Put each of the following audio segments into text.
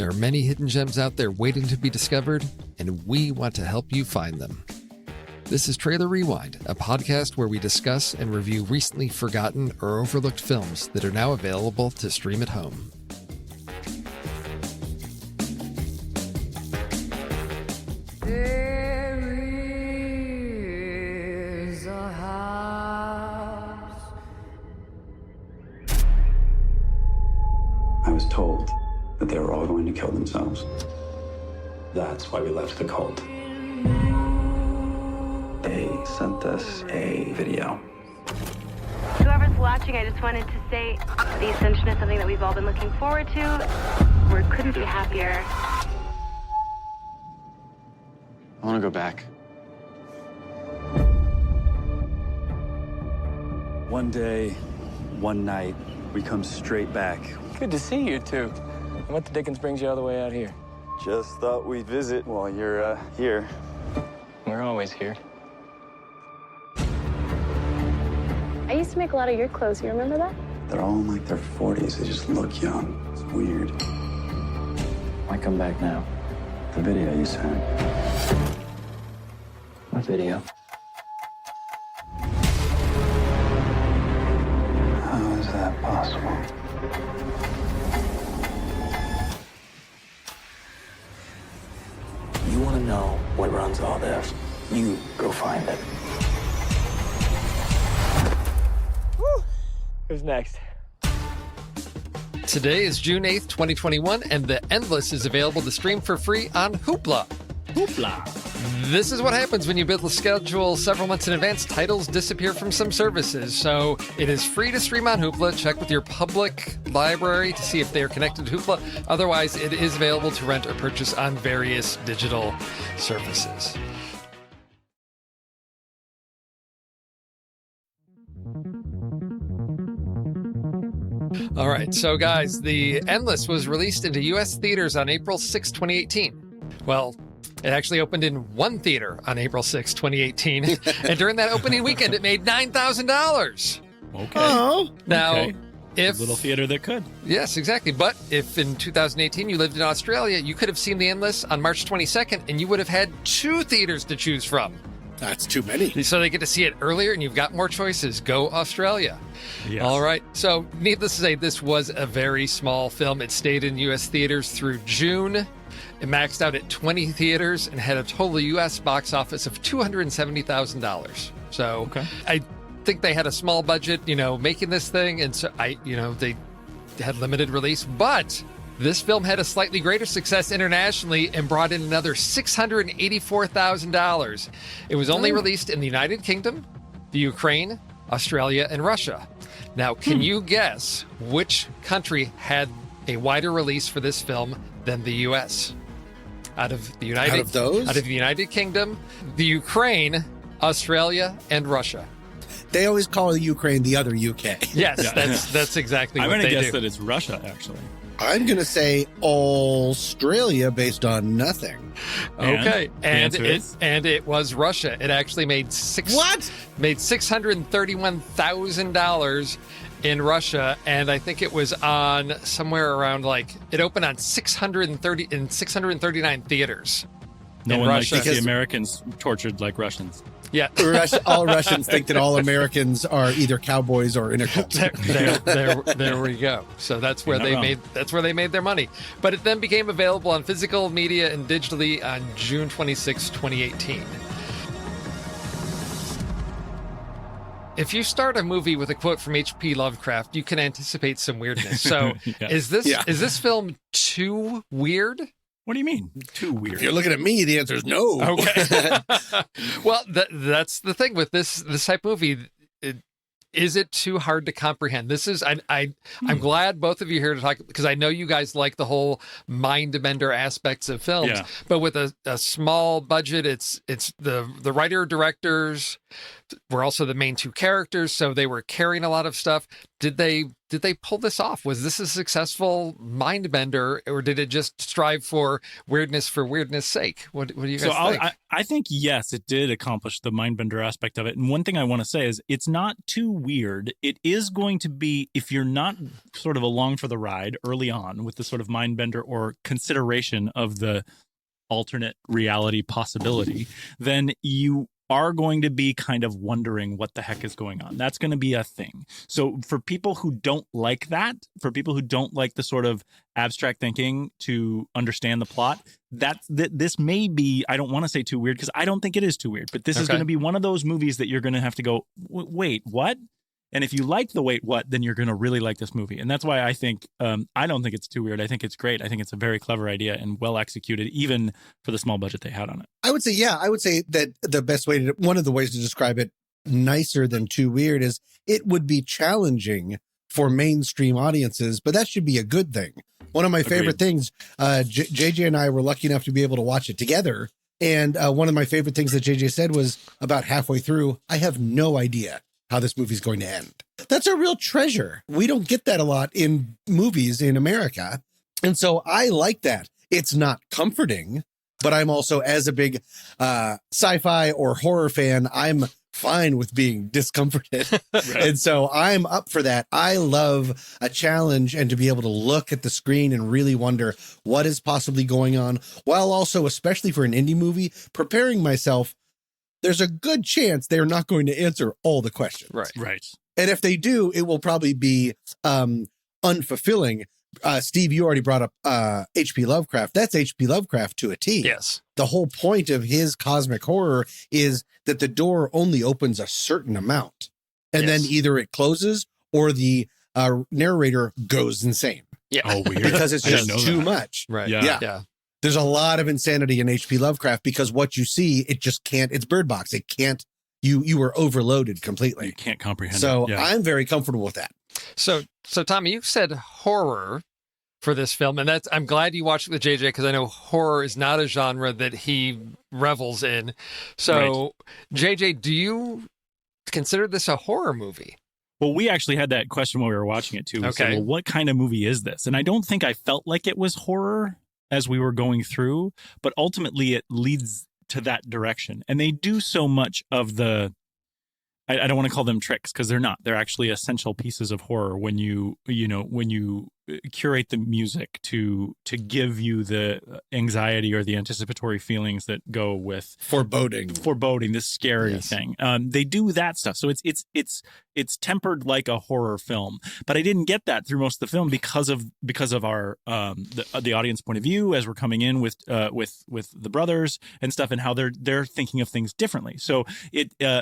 There are many hidden gems out there waiting to be discovered, and we want to help you find them. This is Trailer Rewind, a podcast where we discuss and review recently forgotten or overlooked films that are now available to stream at home. I was told that they were all going to kill themselves. That's why we left the cult. They sent us a video. Whoever's watching, I just wanted to say the Ascension is something that we've all been looking forward to. We couldn't be happier. I want to go back. One day, one night, we come straight back. Good to see you two. And what the dickens brings you all the way out here? Just thought we'd visit while you're here. We're always here. I used to make a lot of your clothes. You remember that? They're all in like their 40s. They just look young. It's weird. Why come back now? The video you sent. What video? How is that possible? You want to know what runs all this? You go find it. Who's next? Today is June 8th, 2021, and The Endless is available to stream for free on Hoopla. Hoopla. This is what happens when you build a schedule several months in advance. Titles disappear from some services. So it is free to stream on Hoopla. Check with your public library to see if they are connected to Hoopla. Otherwise, it is available to rent or purchase on various digital services. All right, so guys, The Endless was released into U.S. theaters on April 6, 2018. Well, it actually opened in one theater on April 6, 2018. And during that opening weekend, it made $9,000. Okay. Oh. Now, okay. if... A little theater that could. Yes, exactly. But if in 2018 you lived in Australia, you could have seen The Endless on March 22nd, and you would have had 2 theaters to choose from. That's too many. So they get to see it earlier, and you've got more choices. Go Australia. Yes. All right. So needless to say, this was a very small film. It stayed in U.S. theaters through June. It maxed out at 20 theaters and had a total U.S. box office of $270,000. So Okay. I think they had a small budget, making this thing. And so they had limited release. But this film had a slightly greater success internationally and brought in another $684,000. It was only released in the United Kingdom, the Ukraine, Australia, and Russia. Now, can you guess which country had a wider release for this film than the U.S.? Out of the United Kingdom, the Ukraine, Australia, and Russia. They always call the Ukraine the other UK. Yes, that's exactly what I'm they do. going to guess that it's Russia, actually. I'm going to say Australia based on nothing. Okay, and is? it was Russia. It actually made $631,000 in Russia, and I think it was on somewhere around it opened on 639 theaters. No in one Russia. likes to see Americans tortured like Russians. Yeah, All Russians think that all Americans are either cowboys or in a cult. there we go. So that's where they made their money. But it then became available on physical media and digitally on June 26, 2018. If you start a movie with a quote from H.P. Lovecraft, you can anticipate some weirdness. So is this film too weird? What do you mean? Too weird. If you're looking at me, the answer is no. Okay. Well, that's the thing with this type of movie. Is it too hard to comprehend? This is I'm glad both of you are here to talk, because I know you guys like the whole mind bender aspects of films. Yeah. But with a small budget, it's the writer directors were also the main 2 characters, so they were carrying a lot of stuff. did they pull this off? Was this a successful mind bender, or did it just strive for weirdness sake? What do you guys think? I think yes, it did accomplish the mind bender aspect of it. And one thing I want to say is it's not too weird. It is going to be, if you're not sort of along for the ride early on with the sort of mind bender or consideration of the alternate reality possibility, then you are going to be kind of wondering what the heck is going on. That's going to be a thing. So for people who don't like that, for people who don't like the sort of abstract thinking to understand the plot, this may be, I don't want to say too weird because I don't think it is too weird, but this is going to be one of those movies that you're going to have to go, wait, what? And if you like the wait, what, then you're going to really like this movie. And that's why I think, I don't think it's too weird. I think it's great. I think it's a very clever idea and well executed, even for the small budget they had on it. I would say that the best way one of the ways to describe it nicer than too weird is it would be challenging for mainstream audiences, but that should be a good thing. One of my favorite things, JJ and I were lucky enough to be able to watch it together. And one of my favorite things that JJ said was about halfway through, I have no idea how this movie's going to end. That's a real treasure. We don't get that a lot in movies in America. And so I like that. It's not comforting, but I'm also, as a big sci-fi or horror fan, I'm fine with being discomforted. Right. And so I'm up for that. I love a challenge and to be able to look at the screen and really wonder what is possibly going on, while also, especially for an indie movie, preparing myself. There's a good chance they're not going to answer all the questions. Right. And if they do, it will probably be unfulfilling. Steve, you already brought up H.P. Lovecraft. That's H.P. Lovecraft to a T. Yes. The whole point of his cosmic horror is that the door only opens a certain amount. And then either it closes or the narrator goes insane. Yeah. Oh, weird. Because it's just too much. Right. Yeah. There's a lot of insanity in H.P. Lovecraft because what you see, it just can't, it's Bird Box. It can't, you were overloaded completely. You can't comprehend so it. Yeah. I'm very comfortable with that. So Tommy, you said horror for this film, and I'm glad you watched it with JJ because I know horror is not a genre that he revels in. So JJ, do you consider this a horror movie? Well, we actually had that question while we were watching it too. We said, well, what kind of movie is this? And I don't think I felt like it was horror as we were going through, but ultimately it leads to that direction. And they do so much of the, I don't want to call them tricks because they're not. They're actually essential pieces of horror when you curate the music to give you the anxiety or the anticipatory feelings that go with foreboding, this scary thing. They do that stuff. So it's tempered like a horror film, but I didn't get that through most of the film because of our the audience point of view as we're coming in with the brothers and stuff and how they're thinking of things differently. So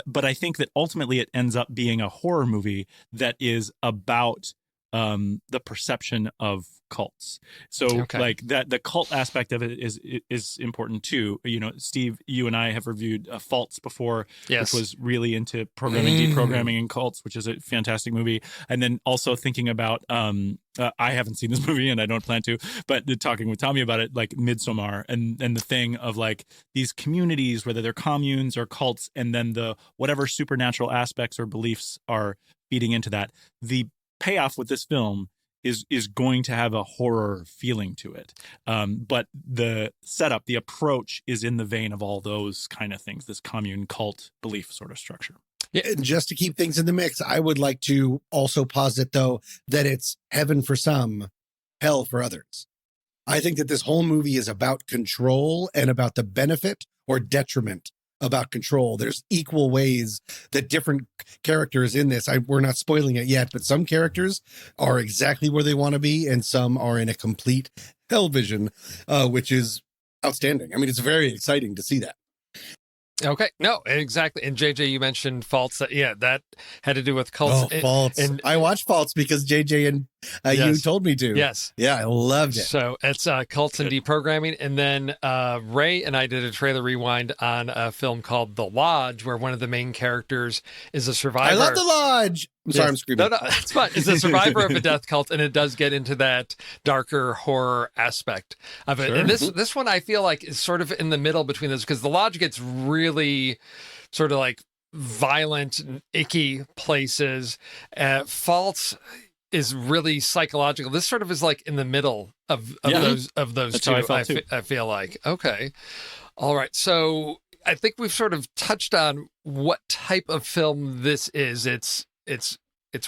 but I think that ultimately it ends up being a horror movie that is about the perception of cults. So like that, the cult aspect of it is important too. You know, Steve, you and I have reviewed Faults before, which was really into programming, deprogramming and cults, which is a fantastic movie. And then also thinking about, I haven't seen this movie and I don't plan to, but talking with Tommy about it, like Midsommar and the thing of like these communities, whether they're communes or cults, and then the whatever supernatural aspects or beliefs are feeding into that. The payoff with this film is going to have a horror feeling to it. But the setup, the approach is in the vein of all those kind of things, this commune cult belief sort of structure. Yeah, and just to keep things in the mix, I would like to also posit, though, that it's heaven for some, hell for others. I think that this whole movie is about control and about the benefit or detriment about control. There's equal ways that different characters in this, we're not spoiling it yet, but some characters are exactly where they want to be and some are in a complete hell vision, which is outstanding. I mean, it's very exciting to see that. Okay. No, exactly. And JJ, you mentioned Faults. That had to do with cults. Oh, Faults. And I watched Faults because JJ and you told me to. Yes. Yeah, I loved it. So it's cults and deprogramming. And then Ray and I did a trailer rewind on a film called The Lodge, where one of the main characters is a survivor. I love The Lodge. I'm sorry, I'm screaming. No, it's fine. It's a survivor of a death cult, and it does get into that darker horror aspect of it. Sure. And this one I feel like is sort of in the middle between those, because The Lodge gets really sort of like violent and icky places. False is really psychological. This sort of is like in the middle of those That's two. how I felt too. I feel like. Okay. All right. So I think we've sort of touched on what type of film this is. It's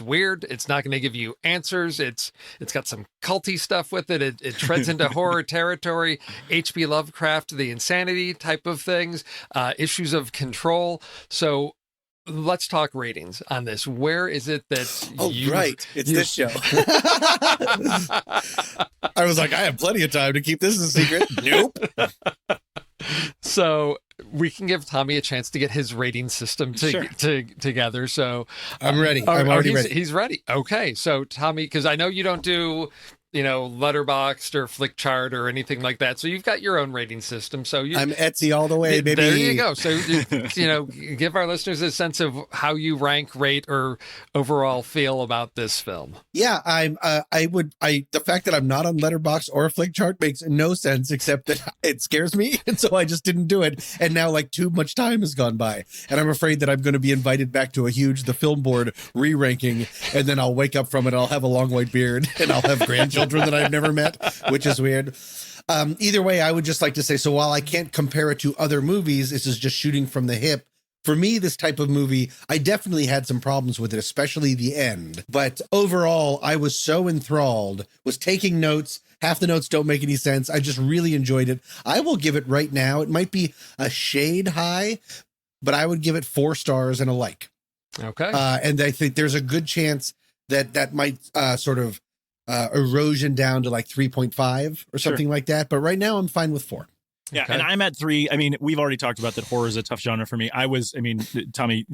weird. It's not going to give you answers. It's got some culty stuff with it. It treads into horror territory, H.P. Lovecraft, the insanity type of things, issues of control. So let's talk ratings on this. Where is it that it's this show. I was like, I have plenty of time to keep this a secret. Nope. So we can give Tommy a chance to get his rating system together. So I'm ready. I'm already ready. He's ready. Okay. So Tommy, because I know you don't do, Letterboxd or Flickchart or anything like that. So you've got your own rating system. So I'm Etsy all the way, baby. There you go. So, give our listeners a sense of how you rank, rate, or overall feel about this film. Yeah, the fact that I'm not on Letterboxd or Flickchart makes no sense, except that it scares me. And so I just didn't do it. And now too much time has gone by. And I'm afraid that I'm going to be invited back to the film board re-ranking. And then I'll wake up from it. I'll have a long white beard and I'll have grandchildren that I've never met, which is weird. Either way, I would just like to say, so while I can't compare it to other movies, this is just shooting from the hip. For me, this type of movie, I definitely had some problems with it, especially the end. But overall, I was so enthralled, was taking notes. Half the notes don't make any sense. I just really enjoyed it. I will give it right now. It might be a shade high, but I would give it 4 stars and a like. Okay. And I think there's a good chance that might erosion down to 3.5 or something like that. But right now I'm fine with 4. Yeah, okay. And I'm at 3. I mean, we've already talked about that horror is a tough genre for me. Tommy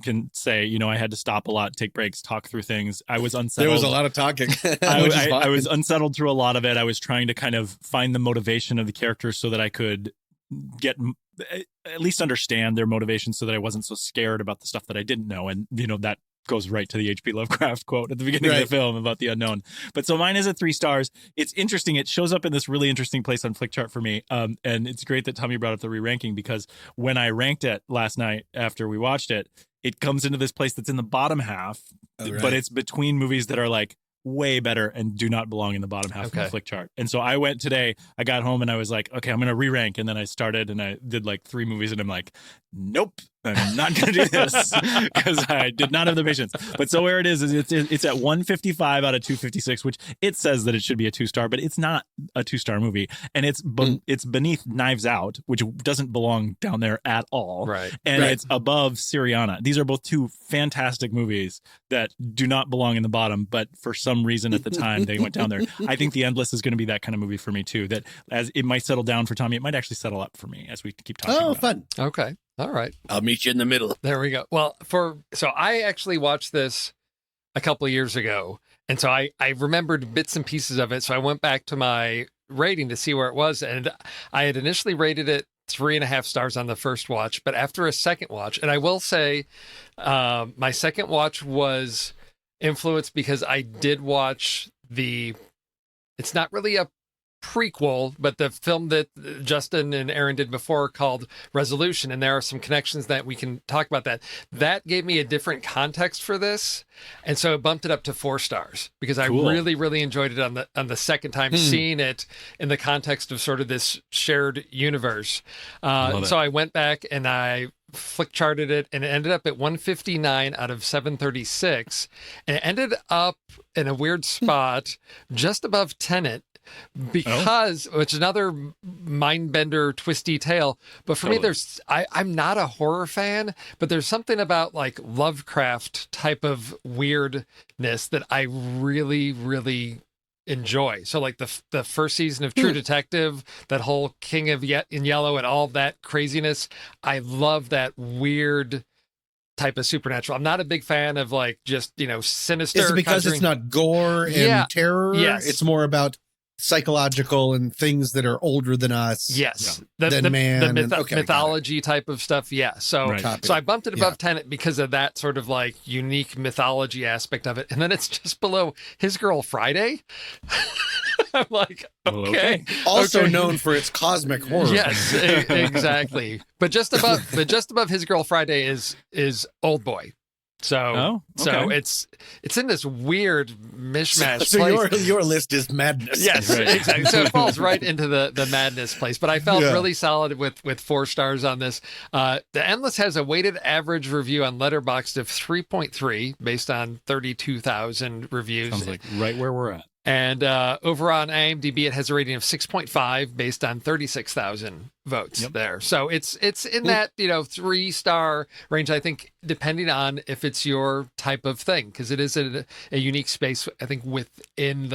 can say, I had to stop a lot, take breaks, talk through things. I was unsettled. There was a lot of talking. I was unsettled through a lot of it. I was trying to kind of find the motivation of the characters so that I could at least understand their motivation so that I wasn't so scared about the stuff that I didn't know. And, that goes right to the H.P. Lovecraft quote at the beginning of the film about the unknown. But so mine is at 3 stars. It's interesting. It shows up in this really interesting place on Flickchart for me. And it's great that Tommy brought up the re-ranking, because when I ranked it last night after we watched it, it comes into this place that's in the bottom half, but it's between movies that are way better and do not belong in the bottom half of the Flickchart. And so I went today, I got home and I was like, okay, I'm going to re-rank. And then I started and I did 3 movies and I'm like, nope, I'm not going to do this because I did not have the patience. But so where it is it's at 155 out of 256, which it says that it should be a 2-star, but it's not a 2-star movie. And it's beneath Knives Out, which doesn't belong down there at all. Right. And it's above Syriana. These are both 2 fantastic movies that do not belong in the bottom, but for some reason at the time they went down there. I think The Endless is going to be that kind of movie for me too, that as it might settle down for Tommy, it might actually settle up for me as we keep talking about fun. it. Okay. All right. I'll meet you in the middle. There we go. Well, so I actually watched this a couple of years ago. And so I remembered bits and pieces of it. So I went back to my rating to see where it was. And I had initially rated it 3.5 stars on the first watch. But after a second watch, and I will say my second watch was influenced because I did watch it's not really a prequel, but the film that Justin and Aaron did before called Resolution, and there are some connections that we can talk about. That gave me a different context for this, and so it bumped it up to 4 stars because I really, really enjoyed it on the second time seeing it in the context of sort of this shared universe. So I went back and I Flickcharted it, and it ended up at 159 out of 736, and it ended up in a weird spot just above Tenet. Because which is another mind bender, twisty tale. But for me, I'm not a horror fan, but there's something about Lovecraft type of weirdness that I really, really enjoy. So the first season of True Detective, that whole King of in Yellow and all that craziness, I love that weird type of supernatural. I'm not a big fan of just sinister. Is it because it's not gore and terror? Yes. It's more about psychological and things that are older than us. Yes. Than man. The mythology type of stuff. Yeah. So so I bumped it above Tenet because of that sort of unique mythology aspect of it. And then it's just below His Girl Friday. I'm like, okay. Also okay. known for its cosmic horror. Yes, exactly. But just above His Girl Friday is Old Boy. So it's in this weird mishmash So place. your list is madness. Yes, Right. exactly. So it falls right into the madness place. But I felt really solid with 4 stars on this. The Endless has a weighted average review on Letterboxd of 3.3 based on 32,000 reviews. Sounds like right where we're at. And over on IMDb, it has a rating of 6.5 based on 36,000 votes there. So it's in that 3-star range, I think, depending on if it's your type of thing, because it is a unique space, I think, within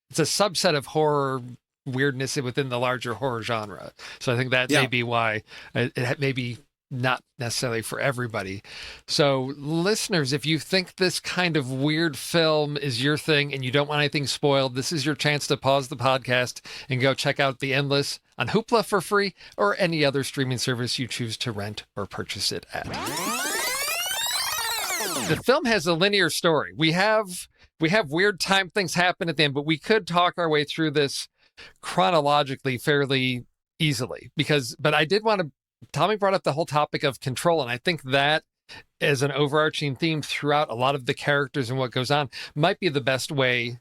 it's a subset of horror weirdness within the larger horror genre. So I think that may be why it may be not necessarily for everybody. So listeners, if you think this kind of weird film is your thing and you don't want anything spoiled, this is your chance to pause the podcast and go check out The Endless on Hoopla for free or any other streaming service you choose to rent or purchase it at. The film has a linear story. We have weird time things happen at the end, but we could talk our way through this chronologically fairly easily but I did want to Tommy brought up the whole topic of control, and I think that as an overarching theme throughout a lot of the characters and what goes on might be the best way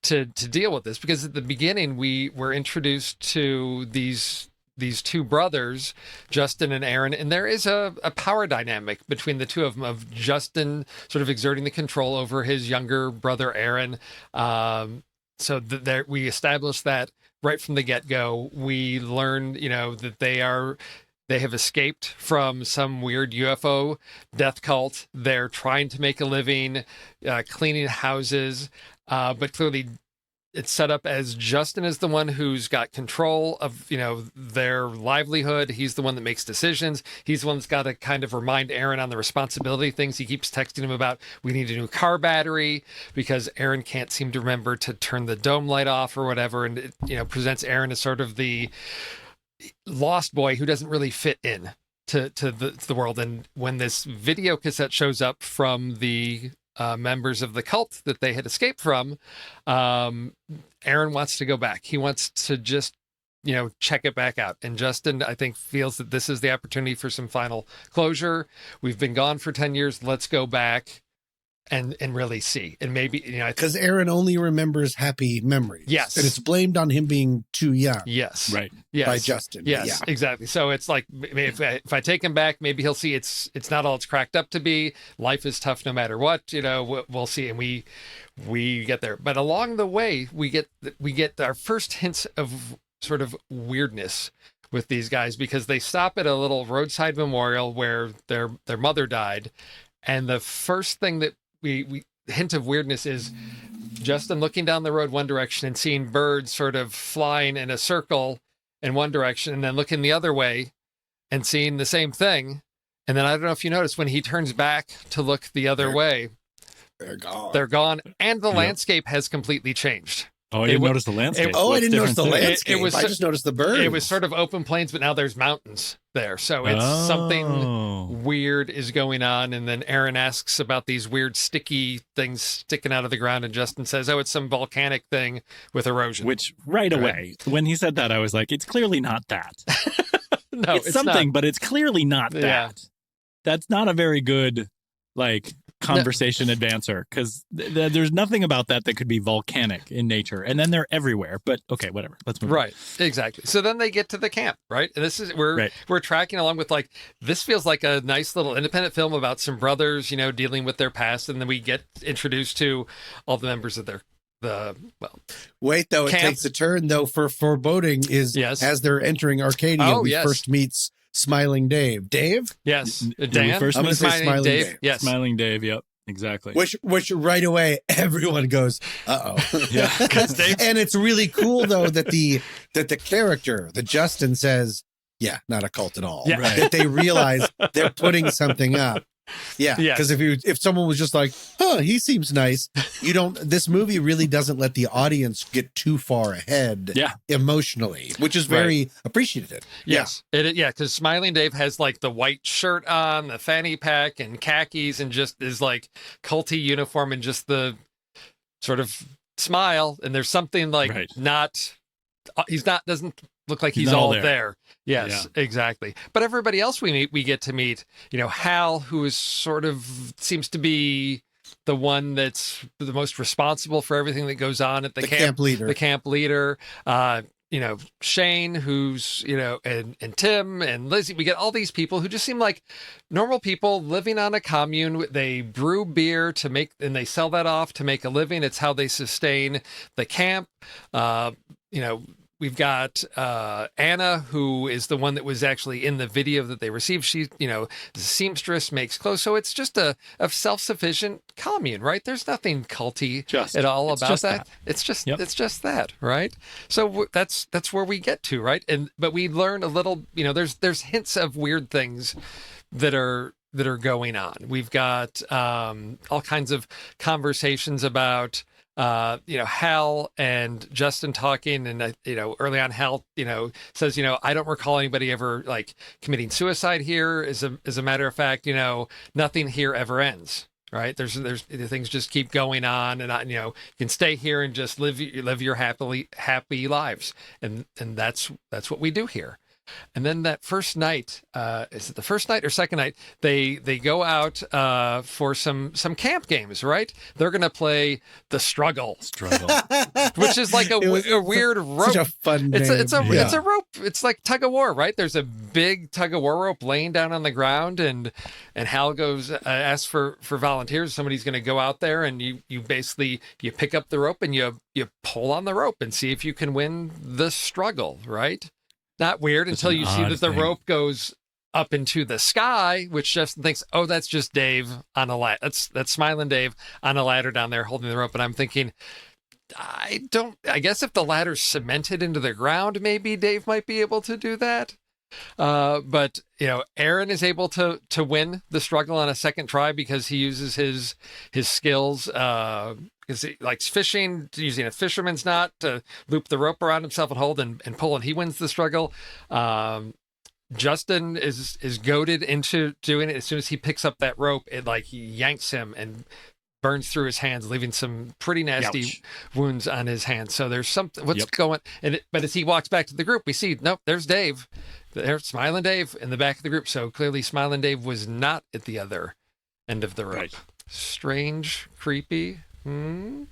to deal with this, because at the beginning we were introduced to these 2 brothers, Justin and Aaron, and there is a power dynamic between the 2 of them, of Justin sort of exerting the control over his younger brother Aaron. So there we established that right from the get-go. We learned, that they have escaped from some weird UFO death cult. They're trying to make a living, cleaning houses, but clearly it's set up as Justin is the one who's got control of, their livelihood. He's the one that makes decisions. He's the one that's got to kind of remind Aaron on the responsibility things. He keeps texting him about, we need a new car battery, because Aaron can't seem to remember to turn the dome light off or whatever. And it, presents Aaron as sort of the lost boy who doesn't really fit in to the world. And when this video cassette shows up from the members of the cult that they had escaped from, Aaron wants to go back. He wants to just check it back out. And Justin, I think, feels that this is the opportunity for some final closure. We've been gone for 10 years. Let's go back and really see. And maybe, because Aaron only remembers happy memories. Yes. And it's blamed on him being too young. Yes. Right. Yes. By Justin. Yes, exactly. So it's like, if I take him back, maybe he'll see it's not all it's cracked up to be. Life is tough no matter what, we'll see. And we get there. But along the way, we get our first hints of sort of weirdness with these guys, because they stop at a little roadside memorial where their mother died. And the first thing that we hint of weirdness is Justin looking down the road one direction and seeing birds sort of flying in a circle in one direction, and then looking the other way and seeing the same thing. And then I don't know if you noticed, when he turns back to look the other way, they're gone. And the landscape has completely changed. Oh, I didn't notice the landscape. I didn't notice the there? landscape. I just noticed the birds. It was sort of open plains, but now there's mountains there. So it's something weird is going on. And then Aaron asks about these weird sticky things sticking out of the ground. And Justin says, it's some volcanic thing with erosion. Which right away, when he said that, I was like, it's clearly not that. No, it's something, not. But it's clearly not that. Yeah. That's not a very good, conversation advancer, because there's nothing about that could be volcanic in nature, and then they're everywhere. But okay, whatever, let's move on. Exactly. So then they get to the camp, right? And this is we're tracking along with, this feels like a nice little independent film about some brothers dealing with their past, and then we get introduced to all the members of wait, though, camp. It takes a turn, though, for foreboding is as they're entering Arcadia, first meets Smiling Dave. Dave? Yes. Dan? I'm going to say Smiling Dave. Yes. Smiling Dave, yep. Exactly. Which right away everyone goes, uh-oh. Yeah. And it's really cool though that the character, the Justin, says, yeah, not a cult at all. Yeah. Right. That they realize they're putting something up. Yeah. Because if someone was just like, he seems nice, this movie really doesn't let the audience get too far ahead emotionally, which is very appreciative. Yes. Yeah. Because Smiling Dave has the white shirt on, the fanny pack and khakis, and just is culty uniform, and just the sort of smile, and there's something like doesn't look like he's all there. Yes, exactly. But everybody else we get to meet, Hal, who is sort of seems to be the one that's the most responsible for everything that goes on at the camp leader. The camp leader. Shane, who's, and Tim and Lizzie. We get all these people who just seem like normal people living on a commune. They brew beer and they sell that off to make a living. It's how they sustain the camp. We've got Anna, who is the one that was actually in the video that they received. She, the seamstress, makes clothes. So it's just a self-sufficient commune, right? There's nothing culty at all about that. It's just that, right? So that's where we get to, right? But we learn a little, there's hints of weird things that are going on. We've got all kinds of conversations about Hal and Justin talking, and early on Hal says, I don't recall anybody ever like committing suicide here. As a matter of fact, nothing here ever ends, right? There's things just keep going on, and you can stay here and just live your happy lives, and that's what we do here. And then that first night, is it the first night or second night? They go out for some camp games, right? They're going to play the Struggle, which is like a weird rope. Such a fun name. It's a rope. It's like tug of war, right? There's a big tug of war rope laying down on the ground, and Hal goes asks for volunteers. Somebody's going to go out there, and you basically pick up the rope and you pull on the rope and see if you can win the Struggle, right? Not weird until you see that the rope goes up into the sky, which Justin thinks, oh, that's just Dave on a ladder. That's Smiling Dave on a ladder down there holding the rope. And I'm thinking, I guess if the ladder's cemented into the ground, maybe Dave might be able to do that. But Aaron is able to win the Struggle on a second try because he uses his skills. Because he likes fishing, using a fisherman's knot to loop the rope around himself and hold and pull, and he wins the Struggle. Justin is goaded into doing it. As soon as he picks up that rope, it he yanks him and burns through his hands, leaving some pretty nasty wounds on his hands. So there's something going. But as he walks back to the group, we see there's Dave. There's Smiling Dave in the back of the group. So clearly, Smiling Dave was not at the other end of the rope. Right. Strange, creepy.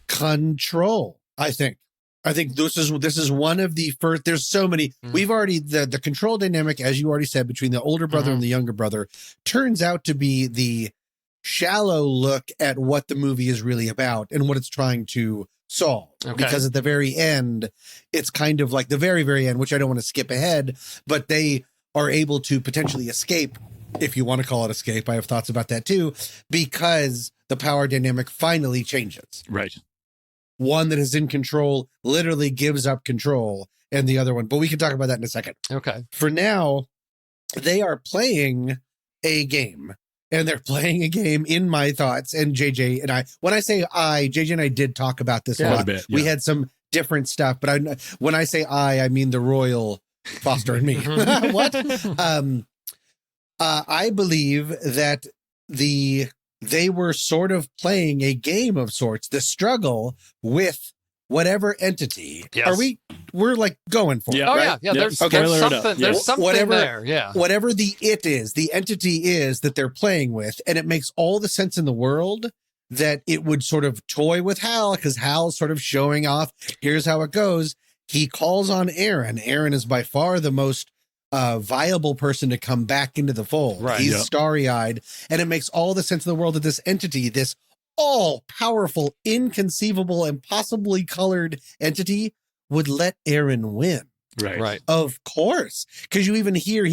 Control. I think this is one of the first. There's so many. We've already the control dynamic, as you already said, between the older brother and the younger brother turns out to be the shallow look at what the movie is really about and what it's trying to solve. Okay. Because at the very end, it's kind of like the very, very end, which I don't want to skip ahead, but they are able to potentially escape, if you want to call it escape. I have thoughts about that too, because the power dynamic finally changes. Right. One that is in control literally gives up control, and the other one, but we can talk about that in a second. Okay. For now, they are playing a game, and they're playing a game in my thoughts. And JJ and I, when I say JJ and I did talk about this a lot. Bit, We had some different stuff, but when I say I mean the royal Foster and me. What? I believe that they were sort of playing a game of sorts, the Struggle with whatever entity. Yes. We're like going for it. Oh, right? yeah. There's something there. Yeah. Whatever the entity is that they're playing with, and it makes all the sense in the world that it would sort of toy with Hal, because Hal's sort of showing off, here's how it goes. He calls on Aaron. Aaron is by far the most viable person to come back into the fold. Right. He's starry-eyed, and it makes all the sense in the world that this entity, this all-powerful, inconceivable, impossibly colored entity would let Aaron win. Right. Of course. Because you even hear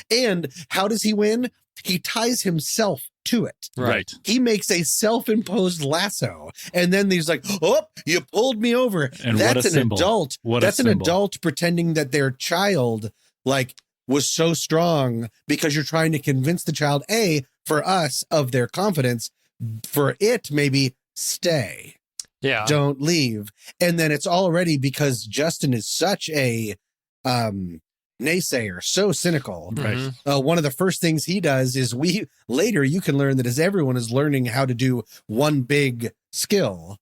and how does he win? He ties himself to it. Right. He makes a self-imposed lasso, and then he's like, oh, you pulled me over. And that's an symbol. adult. That's an adult pretending that their child was so strong, because you're trying to convince the child, for us, of their confidence, for it, maybe stay. Yeah. Don't leave. And then it's already, because Justin is such a naysayer, so cynical. Right. One of the first things he does is later you can learn that as everyone is learning how to do one big skill,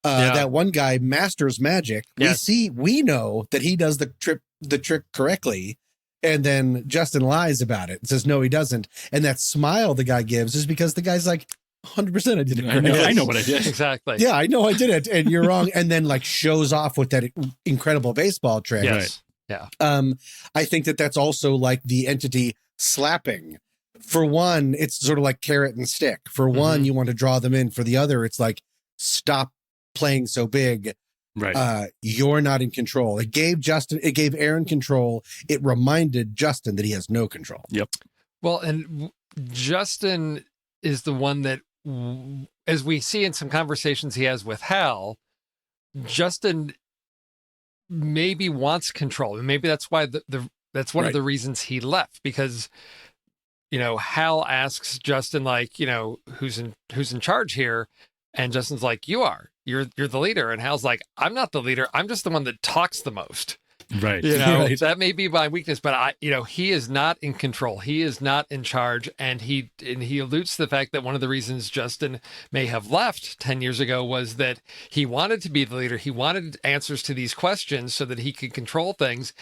That one guy masters magic. Yes. We know that he does the trick correctly. And then Justin lies about it and says, no, he doesn't. And that smile the guy gives is because the guy's like, 100% I did it. I know what I did. Exactly. Yeah, I know I did it. And you're wrong. And then like shows off with that incredible baseball trick. Yes. Right. Yeah. I think that that's also like the entity slapping. For one, it's sort of like carrot and stick. For one, you want to draw them in. For the other, it's like, stop playing so big. Right. You're not in control. It gave Aaron control. It reminded Justin that he has no control. Yep. Well, and Justin is the one that, as we see in some conversations he has with Hal, Justin maybe wants control. And maybe that's why that's one of the reasons he left, because, Hal asks Justin, like, who's in charge here? And Justin's like, you're the leader. And Hal's like, I'm not the leader. I'm just the one that talks the most. Right. Right. That may be my weakness, but he is not in control. He is not in charge. And he alludes to the fact that one of the reasons Justin may have left 10 years ago was that he wanted to be the leader. He wanted answers to these questions so that he could control things,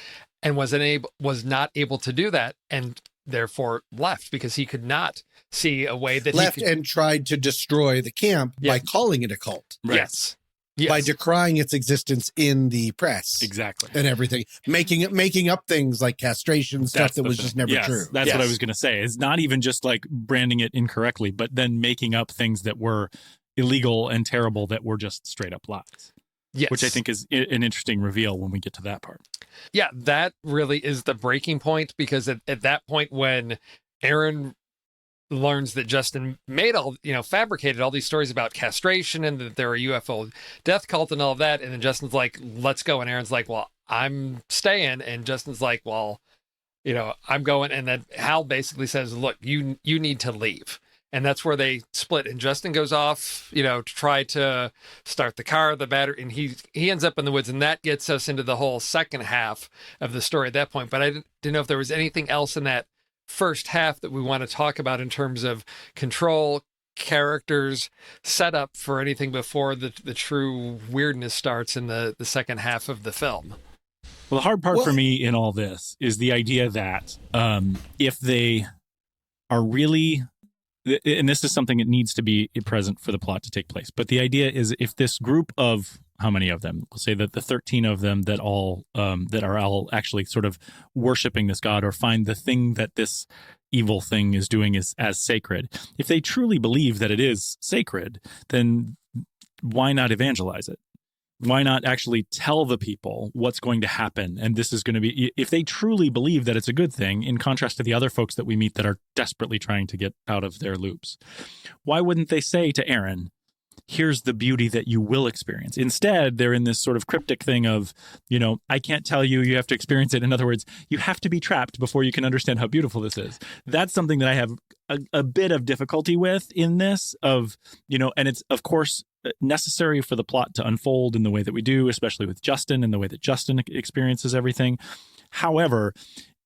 and was not able to do that. And therefore left because he could not see a way that left he could... and tried to destroy the camp by calling it a cult. Right. Yes. By decrying its existence in the press. Exactly. And everything. Making up things like castration, stuff that was just never true. That's what I was going to say. It's not even just like branding it incorrectly, but then making up things that were illegal and terrible that were just straight up lies. Yes. Which I think is an interesting reveal when we get to that part. Yeah, that really is the breaking point, because at that point when Aaron learns that Justin fabricated all these stories about castration and that there are UFO death cult and all of that, and then Justin's like, let's go. And Aaron's like, well, I'm staying. And Justin's like, well, I'm going. And then Hal basically says, look, you need to leave. And that's where they split. And Justin goes off, to try to start the car, the battery, and he ends up in the woods. And that gets us into the whole second half of the story at that point. But I didn't know if there was anything else in that first half that we want to talk about in terms of control, characters, setup for anything before the true weirdness starts in the second half of the film. Well, the hard part for me in all this is the idea that if they are really... And this is something that needs to be present for the plot to take place. But the idea is, if this group of, how many of them? We'll say that the 13 of them that are all actually sort of worshiping this god, or find the thing that this evil thing is doing as sacred. If they truly believe that it is sacred, then why not evangelize it? Why not actually tell the people what's going to happen? And this is going to be, if they truly believe that it's a good thing, in contrast to the other folks that we meet that are desperately trying to get out of their loops, why wouldn't they say to Aaron, here's the beauty that you will experience? Instead, they're in this sort of cryptic thing of, I can't tell you, you have to experience it. In other words, you have to be trapped before you can understand how beautiful this is. That's something that I have a bit of difficulty with in this and it's, of course, necessary for the plot to unfold in the way that we do, especially with Justin and the way that Justin experiences everything. However,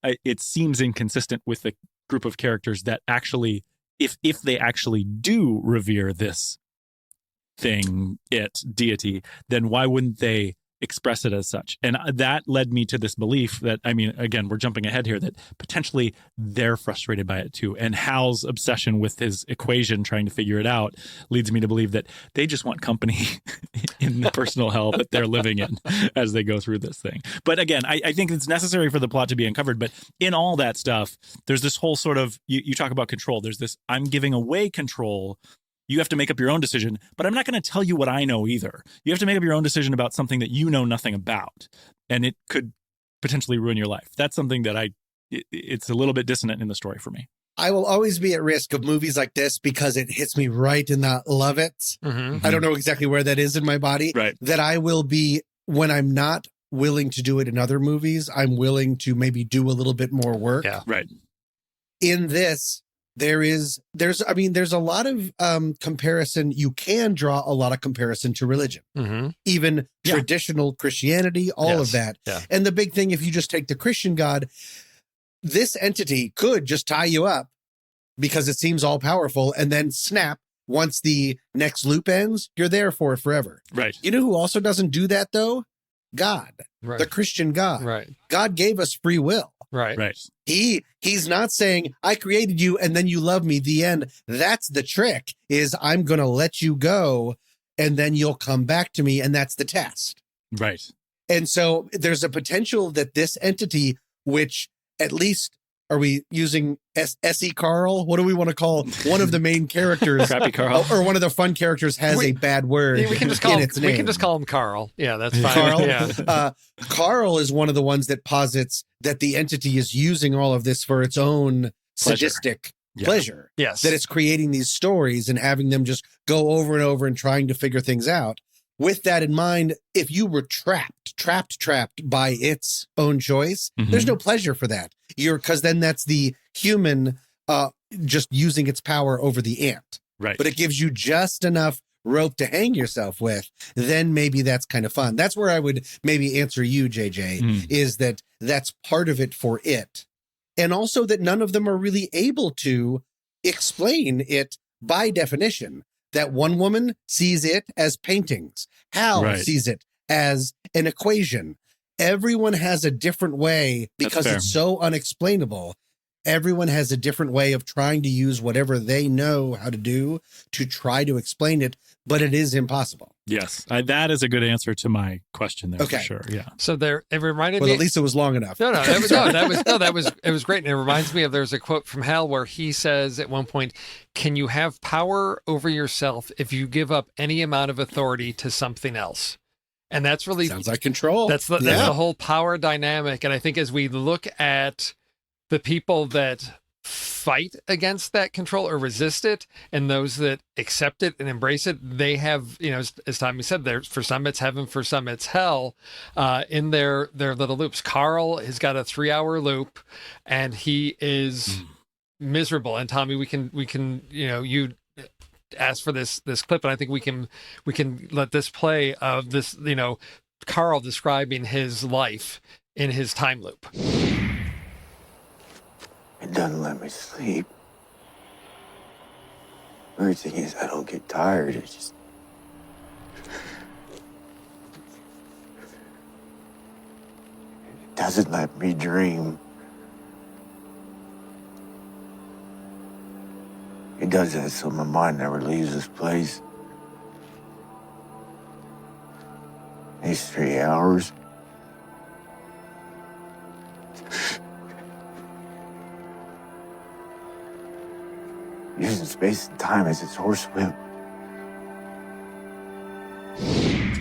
it seems inconsistent with the group of characters that actually, if they actually do revere this deity, then why wouldn't they express it as such? And that led me to this belief that, again, we're jumping ahead here, that potentially they're frustrated by it too. And Hal's obsession with his equation, trying to figure it out, leads me to believe that they just want company in the personal hell that they're living in as they go through this thing. But again, I think it's necessary for the plot to be uncovered. But in all that stuff, there's this whole sort of, you talk about control. There's this, I'm giving away control. You have to make up your own decision, but I'm not going to tell you what I know either. You have to make up your own decision about something that you know nothing about, and it could potentially ruin your life. That's something that it's a little bit dissonant in the story for me. I will always be at risk of movies like this because it hits me right in the love it. Mm-hmm. I don't know exactly where that is in my body. Right. That I will be, when I'm not willing to do it in other movies, I'm willing to maybe do a little bit more work. Yeah. Right. In this, there's a lot of comparison. You can draw a lot of comparison to religion, even traditional Christianity, all of that. Yeah. And the big thing, if you just take the Christian God, this entity could just tie you up because it seems all powerful, and then snap, once the next loop ends, you're there for it forever. Right. You know who also doesn't do that though? God, the Christian God. Right. God gave us free will. Right. Right. He's not saying, I created you and then you love me, the end. That's the trick, is I'm going to let you go and then you'll come back to me. And that's the test. Right. And so there's a potential that this entity, which at least, are we using S.E. Carl? What do we want to call one of the main characters? Crappy Carl. Or one of the fun characters has a bad word. We can just call in him, its name. we can just call him Carl. Yeah, that's fine. Carl. Yeah. Carl is one of the ones that posits that the entity is using all of this for its own sadistic pleasure. Yes. That it's creating these stories and having them just go over and over and trying to figure things out. With that in mind, if you were trapped by its own choice, there's no pleasure for that. Because then that's the human just using its power over the ant. Right. But it gives you just enough rope to hang yourself with, then maybe that's kind of fun. That's where I would maybe answer you, JJ, is that that's part of it for it. And also that none of them are really able to explain it by definition. That one woman sees it as paintings. Hal sees it as an equation. Everyone has a different way because it's so unexplainable. Everyone has a different way of trying to use whatever they know how to do to try to explain it, but it is impossible. Yes, that is a good answer to my question there. Okay. For sure. Yeah. So it reminded me. Well, at least it was long enough. It was great. And it reminds me of, there's a quote from Hal where he says at one point, "Can you have power over yourself if you give up any amount of authority to something else?" And that's really sounds like control. That's the whole power dynamic. And I think as we look at the people that fight against that control or resist it, and those that accept it and embrace it, they have, as Tommy said, there, for some it's heaven, for some it's hell, in their little loops. Carl has got a 3-hour loop, and he is miserable. And Tommy, we can you asked for this clip, and I think we can let this play of this, Carl describing his life in his time loop. It doesn't let me sleep. Weird thing is, I don't get tired. It just... It doesn't let me dream. It does that so my mind never leaves this place. These 3 hours... using space and time as its horsewhip.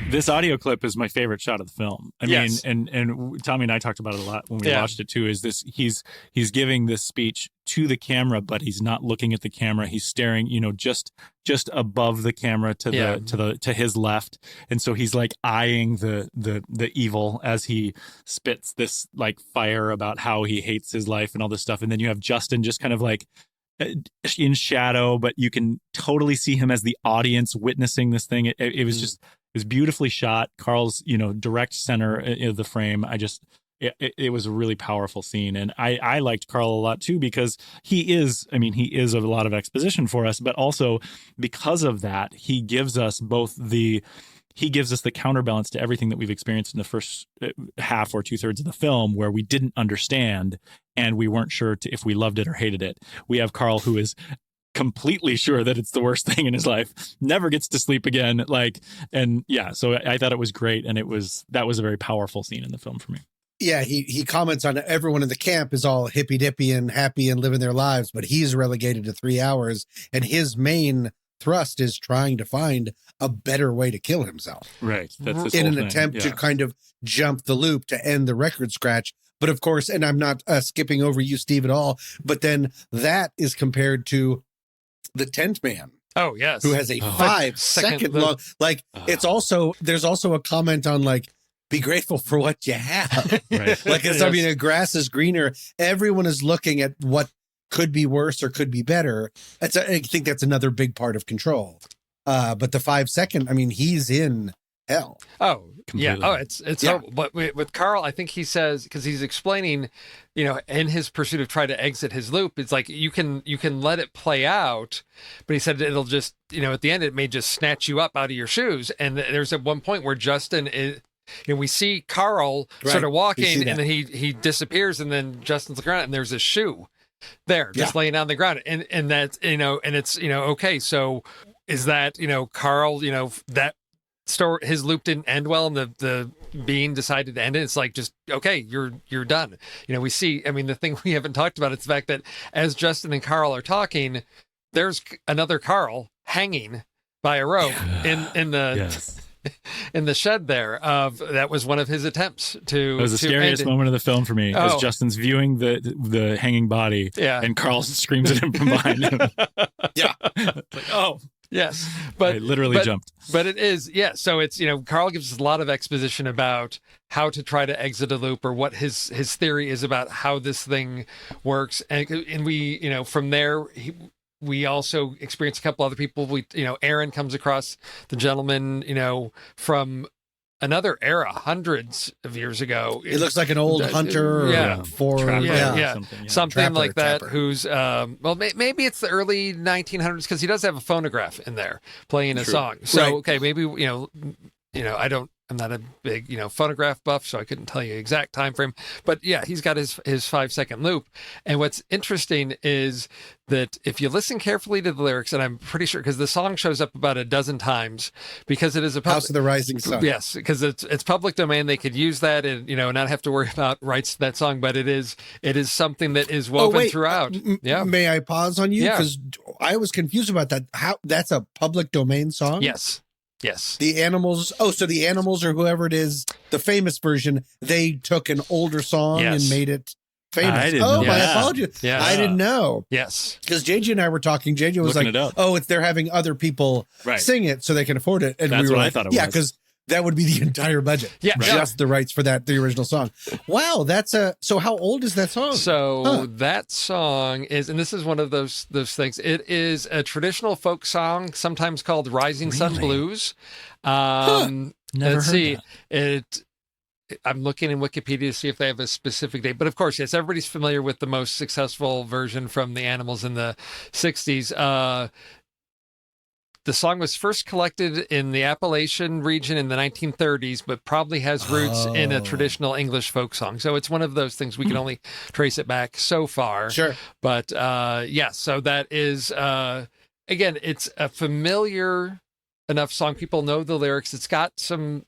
This audio clip is my favorite shot of the film. I mean, and Tommy and I talked about it a lot when we watched it too, is this, he's giving this speech to the camera, but he's not looking at the camera. He's staring, just above the camera to his left. And so he's like eyeing the evil as he spits this like fire about how he hates his life and all this stuff. And then you have Justin just kind of like in shadow, but you can totally see him as the audience witnessing this thing. It was just, it was beautifully shot. Carl's, direct center of the frame. It was a really powerful scene. And I liked Carl a lot too, because he is a lot of exposition for us, but also because of that, he gives us the counterbalance to everything that we've experienced in the first half or 2/3 of the film, where we didn't understand and we weren't sure if we loved it or hated it. We have Carl, who is completely sure that it's the worst thing in his life, never gets to sleep again. So I thought it was great. And that was a very powerful scene in the film for me. Yeah, he comments on everyone in the camp is all hippy dippy and happy and living their lives, but he's relegated to 3 hours, and his main thrust is trying to find a better way to kill himself. Right. That's in an attempt to kind of jump the loop to end the record scratch. But of course, and I'm not skipping over you, Steve, at all, but then that is compared to the tent man. Oh, yes. Who has a 5-second long, it's also, there's also a comment on be grateful for what you have. Right. The grass is greener. Everyone is looking at what could be worse or could be better. I think that's another big part of control. But the 5 second, he's in hell. Oh, Completely. yeah. Oh, it's horrible. But with Carl, I think he says, because he's explaining, in his pursuit of trying to exit his loop, it's like you can let it play out, but he said it'll just, at the end, it may just snatch you up out of your shoes. And there's at one point where Justin is, we see Carl sort of walking, and then he disappears, and then Justin's looking around, and there's a shoe there just laying on the ground, and that's and it's okay, so is that Carl that story, his loop didn't end well, and the being decided to end it. It's like, just okay, you're done. We see, the thing we haven't talked about is the fact that as Justin and Carl are talking, there's another Carl hanging by a rope in the Yes. in the shed there. That was one of his attempts to. It was the scariest moment of the film for me, as Justin's viewing the hanging body, and Carl screams at him from behind him. Yeah, it's like, oh. Yes, but I literally jumped. But it is, So it's Carl gives us a lot of exposition about how to try to exit a loop, or what his theory is about how this thing works, and we from there we also experience a couple other people. Aaron comes across the gentleman from another era, hundreds of years ago. It looks like an old hunter, something like that. Trapper. Who's maybe it's the early 1900s, because he does have a phonograph in there playing a song. So okay, maybe I'm not a big phonograph buff, so I couldn't tell you exact time frame. But yeah, he's got his 5-second loop. And what's interesting is that if you listen carefully to the lyrics, and I'm pretty sure, because the song shows up about a dozen times, because it is a House of the Rising Sun. Yes, because it's public domain. They could use that and not have to worry about rights to that song. But it is something that is woven throughout. May I pause on you? Because I was confused about that. How that's a public domain song? Yes. The Animals. Oh, so the Animals, or whoever it is, the famous version, they took an older song and made it famous. I didn't know. My apologies. Yeah. I didn't know. Yes. Because JJ and I were talking. JJ was Looking like, "Oh, they're having other people sing it so they can afford it." And that's we were what like, I thought it was. Yeah, because that would be the entire budget. Yeah, just the rights for the original song. Wow, that's so how old is that song? So that song is, and this is one of those things. It is a traditional folk song, sometimes called Rising Sun Blues. Never Let's heard see. that. I'm looking in Wikipedia to see if they have a specific date. But of course, yes, everybody's familiar with the most successful version from the Animals in the 60s. The song was first collected in the Appalachian region in the 1930s, but probably has roots in a traditional English folk song. So it's one of those things we can only trace it back so far. Sure. But so that is, again, it's a familiar enough song. People know the lyrics. It's got some,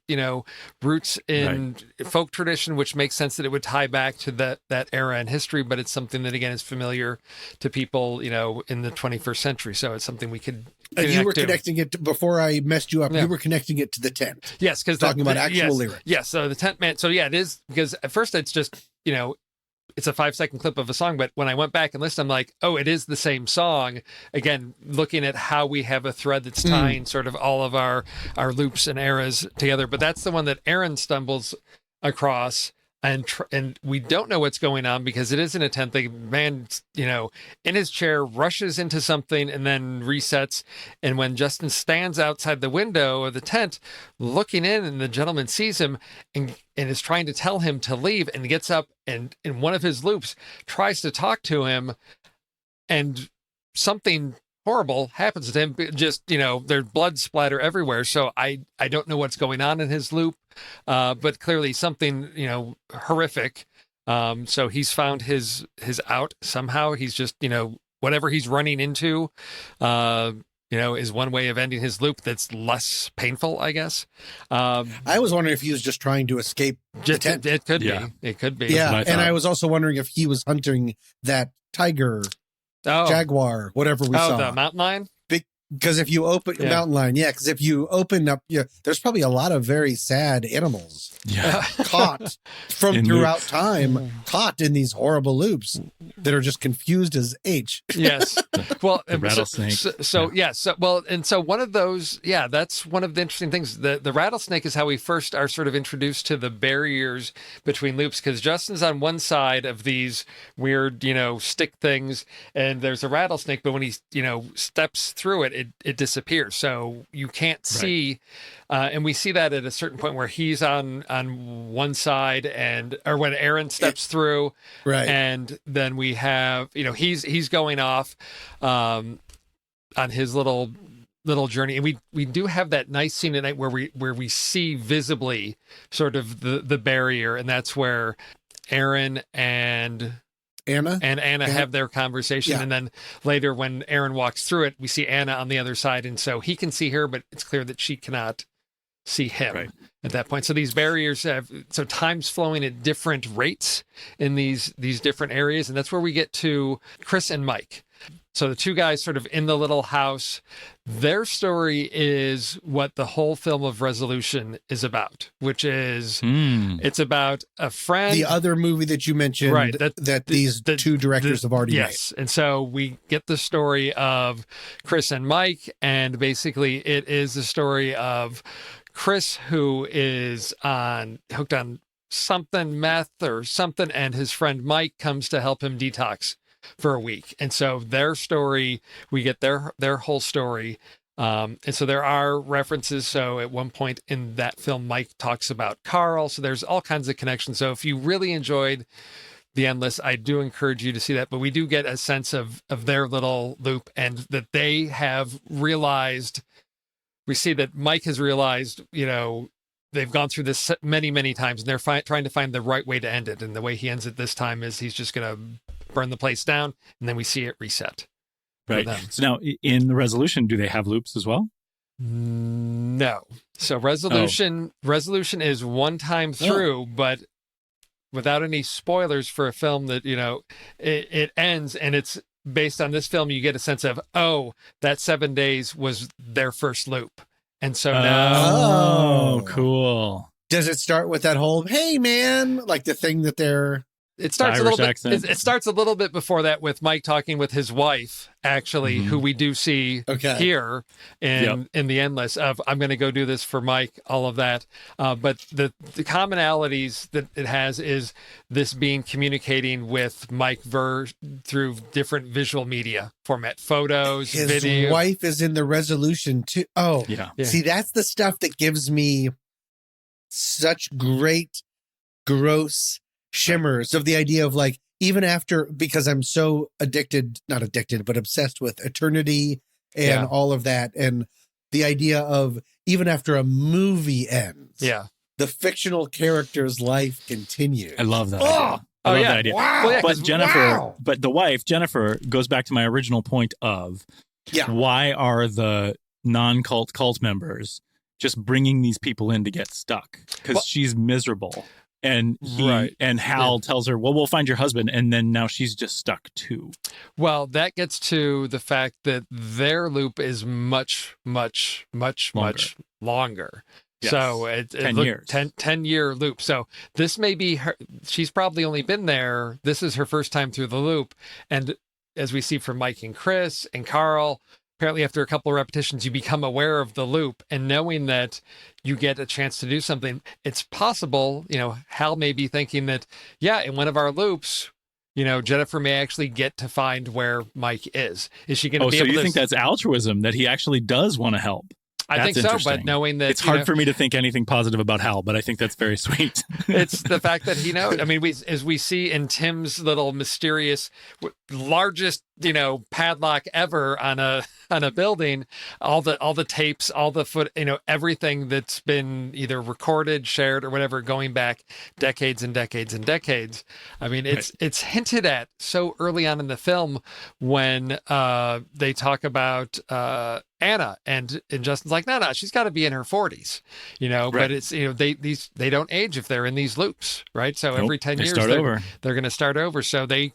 roots in folk tradition, which makes sense that it would tie back to that era in history. But it's something that, again, is familiar to people, in the 21st century. So it's something we could. And you were connecting it to, before I messed you up. You were connecting it to the tent. Yes, because talking about actual lyrics. Yes, so the tent man. So yeah, it is, because at first it's just it's a 5-second clip of a song, but when I went back and listened, I'm like, oh, it is the same song. Again, looking at how we have a thread that's tying sort of all of our loops and eras together. But that's the one that Aaron stumbles across. And we don't know what's going on, because it is in a tent. The man, in his chair, rushes into something and then resets. And when Justin stands outside the window of the tent looking in, and the gentleman sees him and is trying to tell him to leave, and gets up and in one of his loops tries to talk to him, and something horrible happens to him. Just, there's blood splatter everywhere. So I don't know what's going on in his loop. But clearly something, horrific. So he's found his out somehow. He's just, whatever he's running into, is one way of ending his loop that's less painful, I guess. I was wondering if he was just trying to escape the tent. It could be. It could be. Yeah, and I was also wondering if he was hunting that tiger, jaguar, whatever we saw. Oh, the mountain lion? Because if you open mountain lion, because if you open up, there's probably a lot of very sad animals caught from throughout time, caught in these horrible loops that are just confused as H. Yes. Well, the rattlesnake. So one of those, that's one of the interesting things. The rattlesnake is how we first are sort of introduced to the barriers between loops, because Justin's on one side of these weird, stick things, and there's a rattlesnake, but when he, steps through it, it disappears. So you can't see, and we see that at a certain point where he's on one side, or when Aaron steps through, right, and then we have, he's going off on his little journey, and we do have that nice scene tonight where we see visibly sort of the barrier, and that's where Aaron and Anna have their conversation. Yeah. And then later when Aaron walks through it, we see Anna on the other side. And so he can see her, but it's clear that she cannot see him at that point. So these barriers so time's flowing at different rates in these different areas. And that's where we get to Chris and Mike. So the two guys sort of in the little house, their story is what the whole film of Resolution is about, which is it's about a friend. The other movie that you mentioned, right, that these two directors have already made. And so we get the story of Chris and Mike, and basically it is the story of Chris, who is hooked on something, meth or something, and his friend Mike comes to help him detox for a week. And so their story, we get their whole story. And so there are references. So at one point in that film, Mike talks about Carl. So there's all kinds of connections. So if you really enjoyed The Endless, I do encourage you to see that. But we do get a sense of their little loop, and that they have realized, we see that Mike has realized, they've gone through this many, many times, and they're trying to find the right way to end it. And the way he ends it this time is he's just going to burn the place down, and then we see it reset. Right. So now in the Resolution, do they have loops as well? No. So Resolution is one time through, but without any spoilers for a film that, it ends, and it's based on this film. You get a sense of, that 7 days was their first loop. And so now. Oh, cool. Does it start with that whole, hey man, like the thing that they're. It starts a little bit. It starts a little bit before that with Mike talking with his wife, actually, who we do see here in The Endless. Of I'm going to go do this for Mike, all of that. But the commonalities that it has is this being communicating with Mike through different visual media format, photos, video. His wife is in the Resolution too. Oh, yeah. See, that's the stuff that gives me such great, gross shimmers of the idea of, like, even after, because I'm so not addicted, but obsessed with eternity and all of that. And the idea of even after a movie ends, the fictional character's life continues. I love that. I love that idea. Wow. Well, but the wife, Jennifer, goes back to my original point of why are the non-cult members just bringing these people in to get stuck? Because she's miserable. And and Hal tells her, well, we'll find your husband. And then now she's just stuck too. Well, that gets to the fact that their loop is much, much, much, much longer. Yes. So it's 10 years. 10-year loop. So this may be her. She's probably only been there. This is her first time through the loop. And as we see from Mike and Chris and Carl, apparently after a couple of repetitions, you become aware of the loop, and knowing that you get a chance to do something. It's possible, Hal may be thinking that, in one of our loops, Jennifer may actually get to find where Mike is. Is she going to be able to... So you think that's altruism, that he actually does want to help? I think so, but knowing that... It's hard for me to think anything positive about Hal, but I think that's very sweet. It's the fact that he knows. I mean, as we see in Tim's little mysterious, largest, padlock ever on a building, all the tapes, all the everything that's been either recorded, shared, or whatever, going back decades and decades and decades. I mean, it's hinted at so early on in the film when they talk about Anna, and Justin's like, no, she's got to be in her 40s, but it's, they don't age if they're in these loops, right? So every 10 years they're going to start over. So they,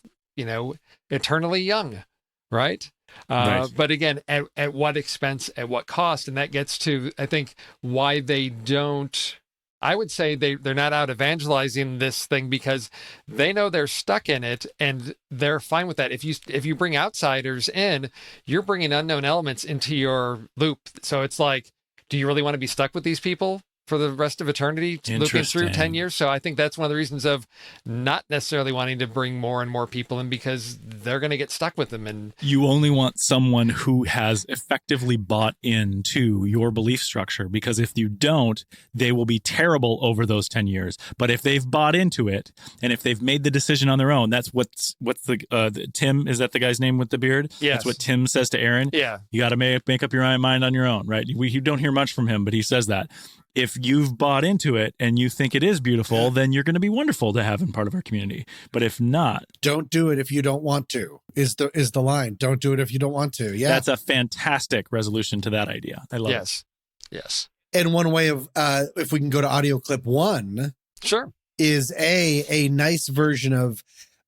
eternally young, right? But again, at what expense, at what cost? And that gets to, I think, why they don't, I would say they're not out evangelizing this thing, because they know they're stuck in it and they're fine with that. If you bring outsiders in, you're bringing unknown elements into your loop. So it's like, do you really want to be stuck with these people for the rest of eternity, looking through 10 years. So I think that's one of the reasons of not necessarily wanting to bring more and more people in, because they're going to get stuck with them. And you only want someone who has effectively bought into your belief structure, because if you don't, they will be terrible over those 10 years. But if they've bought into it, and if they've made the decision on their own, that's what's the Tim, is that the guy's name with the beard? Yes. That's what Tim says to Aaron. Yeah. You got to make up your own mind on your own, right? You don't hear much from him, but he says that. If you've bought into it and you think it is beautiful, then you're going to be wonderful to have in part of our community. But if not, don't do it if you don't want to, is the line. Don't do it if you don't want to. Yeah. That's a fantastic resolution to that idea. I love it. Yes. And one way of, if we can go to audio clip 1. Sure. Is a nice version of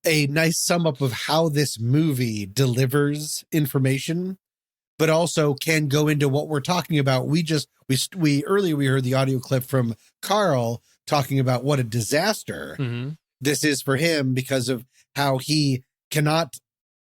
a nice sum up of how this movie delivers information, but also can go into what we're talking about. We earlier we heard the audio clip from Carl talking about what a disaster this is for him, because of how he cannot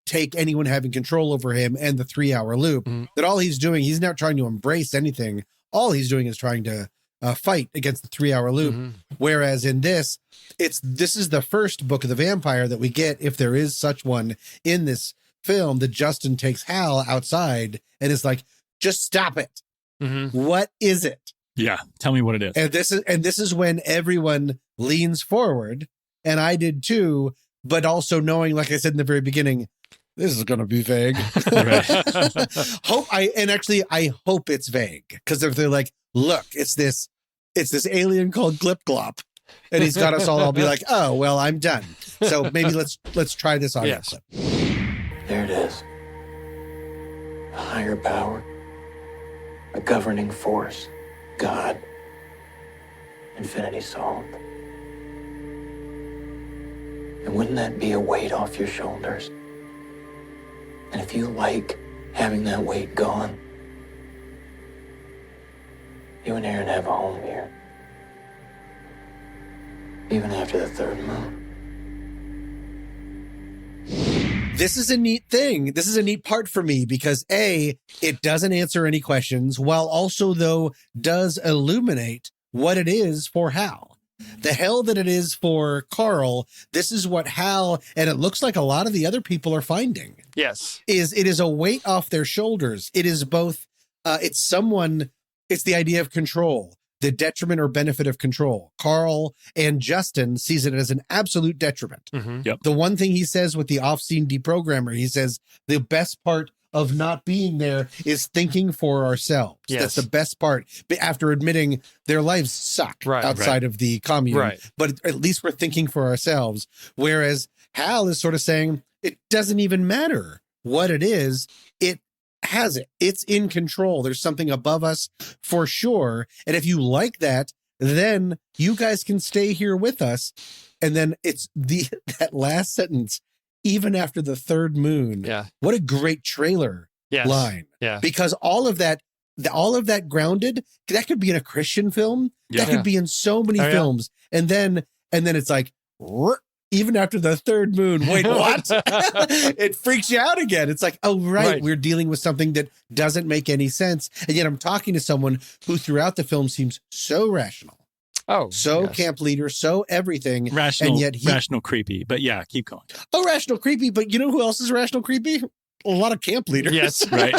take anyone having control over him and the 3-hour loop. That all he's doing, he's not trying to embrace anything. All he's doing is trying to fight against the 3-hour loop. Whereas in this is the first book of the vampire that we get, if there is such one in this film, that Justin takes Hal outside and is like, just stop it. What is it? Yeah. Tell me what it is. And this is when everyone leans forward, and I did too, but also knowing, like I said in the very beginning, this is going to be vague. I hope it's vague, because if they're like, look, it's this alien called Glip Glop, and he's got us all, I'll be like, oh, well, I'm done. So maybe let's try this audio clip. There it is. A higher power, a governing force, God, infinity salt. And wouldn't that be a weight off your shoulders? And if you like having that weight gone, you and Aaron have a home here. Even after the third moon. This is a neat thing. This is a neat part for me, because A, it doesn't answer any questions, while also, though, does illuminate what it is for Hal. The hell that it is for Carl, this is what Hal, and it looks like a lot of the other people are finding. Yes. It is a weight off their shoulders. It is both, it's the idea of control, the detriment or benefit of control. Carl and Justin sees it as an absolute detriment. Yep. The one thing he says with the off-scene deprogrammer, he says the best part of not being there is thinking for ourselves. Yes. That's the best part. But after admitting their lives suck outside of the commune, but at least we're thinking for ourselves. Whereas Hal is sort of saying it doesn't even matter what it is. It has it. It's in control. There's something above us for sure. And if you like that, then you guys can stay here with us. And then it's that last sentence, even after the third moon. Yeah. What a great trailer line. Yeah. Because all of that grounded, that could be in a Christian film. That could be in so many films. And then it's like, even after the third moon, wait, what? It freaks you out again. It's like, oh, right, we're dealing with something that doesn't make any sense. And yet I'm talking to someone who throughout the film seems so rational. Oh, so camp leader, so everything. Rational, and yet rational creepy. But yeah, keep going. Oh, rational creepy. But you know who else is rational creepy? A lot of camp leaders. Yes. Right.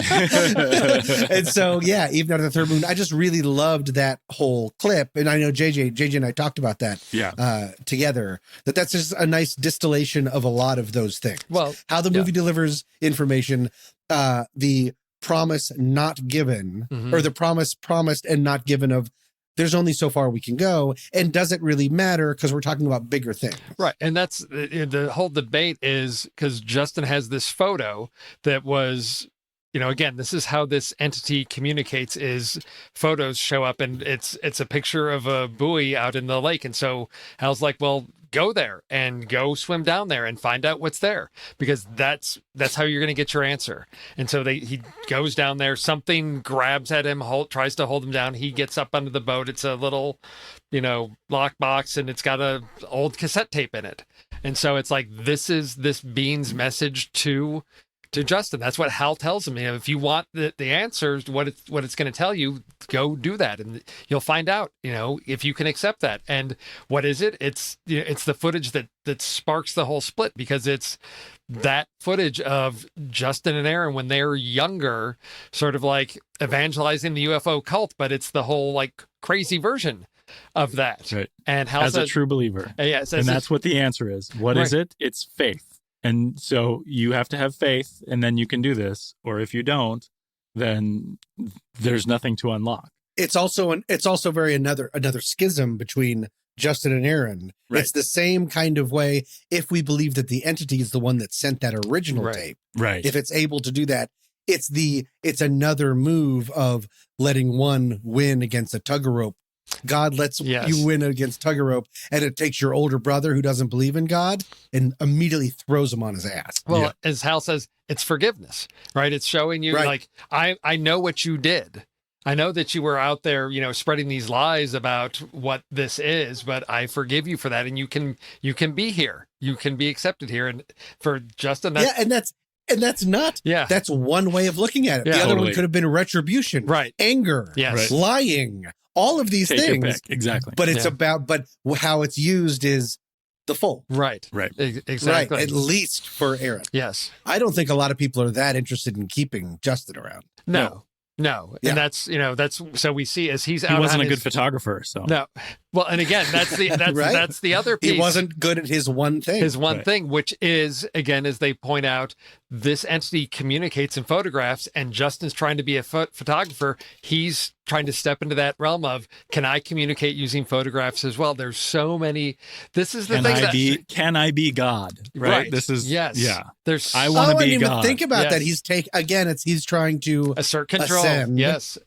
And so, yeah, even after the third moon, I just really loved that whole clip. And I know JJ and I talked about that together, that's just a nice distillation of a lot of those things. Well, how the movie delivers information, the promise not given, or the promise promised and not given of, there's only so far we can go, and does it really matter, because we're talking about bigger things. Right. And that's the whole debate, is because Justin has this photo that was, again, this is how this entity communicates, is photos show up and it's a picture of a buoy out in the lake. And so Hal's like, well, go there and go swim down there and find out what's there, because that's how you're going to get your answer. And so he goes down there, something grabs at him, tries to hold him down. He gets up under the boat. It's a little, lockbox, and it's got a old cassette tape in it. And so it's like, this is this being's message to to Justin. That's what Hal tells him. If you want the answers, what it's going to tell you, go do that, and you'll find out. If you can accept that. And what is it? It's the footage that sparks the whole split, because it's that footage of Justin and Aaron when they're younger, sort of like evangelizing the UFO cult, but it's the whole like crazy version of that. Right. And Hal as says, a true believer. Yes, and that's what the answer is. What is it? It's faith. And so you have to have faith, and then you can do this. Or if you don't, then there's nothing to unlock. It's also very another schism between Justin and Aaron. Right. It's the same kind of way. If we believe that the entity is the one that sent that original tape, right? If it's able to do that, it's another move of letting one win against a tug of rope. God lets you win against tug of rope, and it takes your older brother who doesn't believe in God and immediately throws him on his ass. Well, as Hal says, it's forgiveness, right? It's showing you like, I know what you did. I know that you were out there, spreading these lies about what this is, but I forgive you for that. And you can be here. You can be accepted here. And for Justin, that's that's one way of looking at it. The other one could have been retribution, right? Anger, lying, all of these things. Exactly. But it's but how it's used is the full. Right. Exactly. Right. At least for Aaron. Yes. I don't think a lot of people are that interested in keeping Justin around. No. And that's so we see as he wasn't a good photographer. So no. Well, and again, that's the other piece. He wasn't good at his one thing. Thing, which is, again, as they point out, this entity communicates in photographs, and Justin's trying to be a photographer. He's trying to step into that realm of, can I communicate using photographs as well? There's so many. This is the thing. Can I be God? Right. This is I want to be God. Think about that. He's trying to assert control.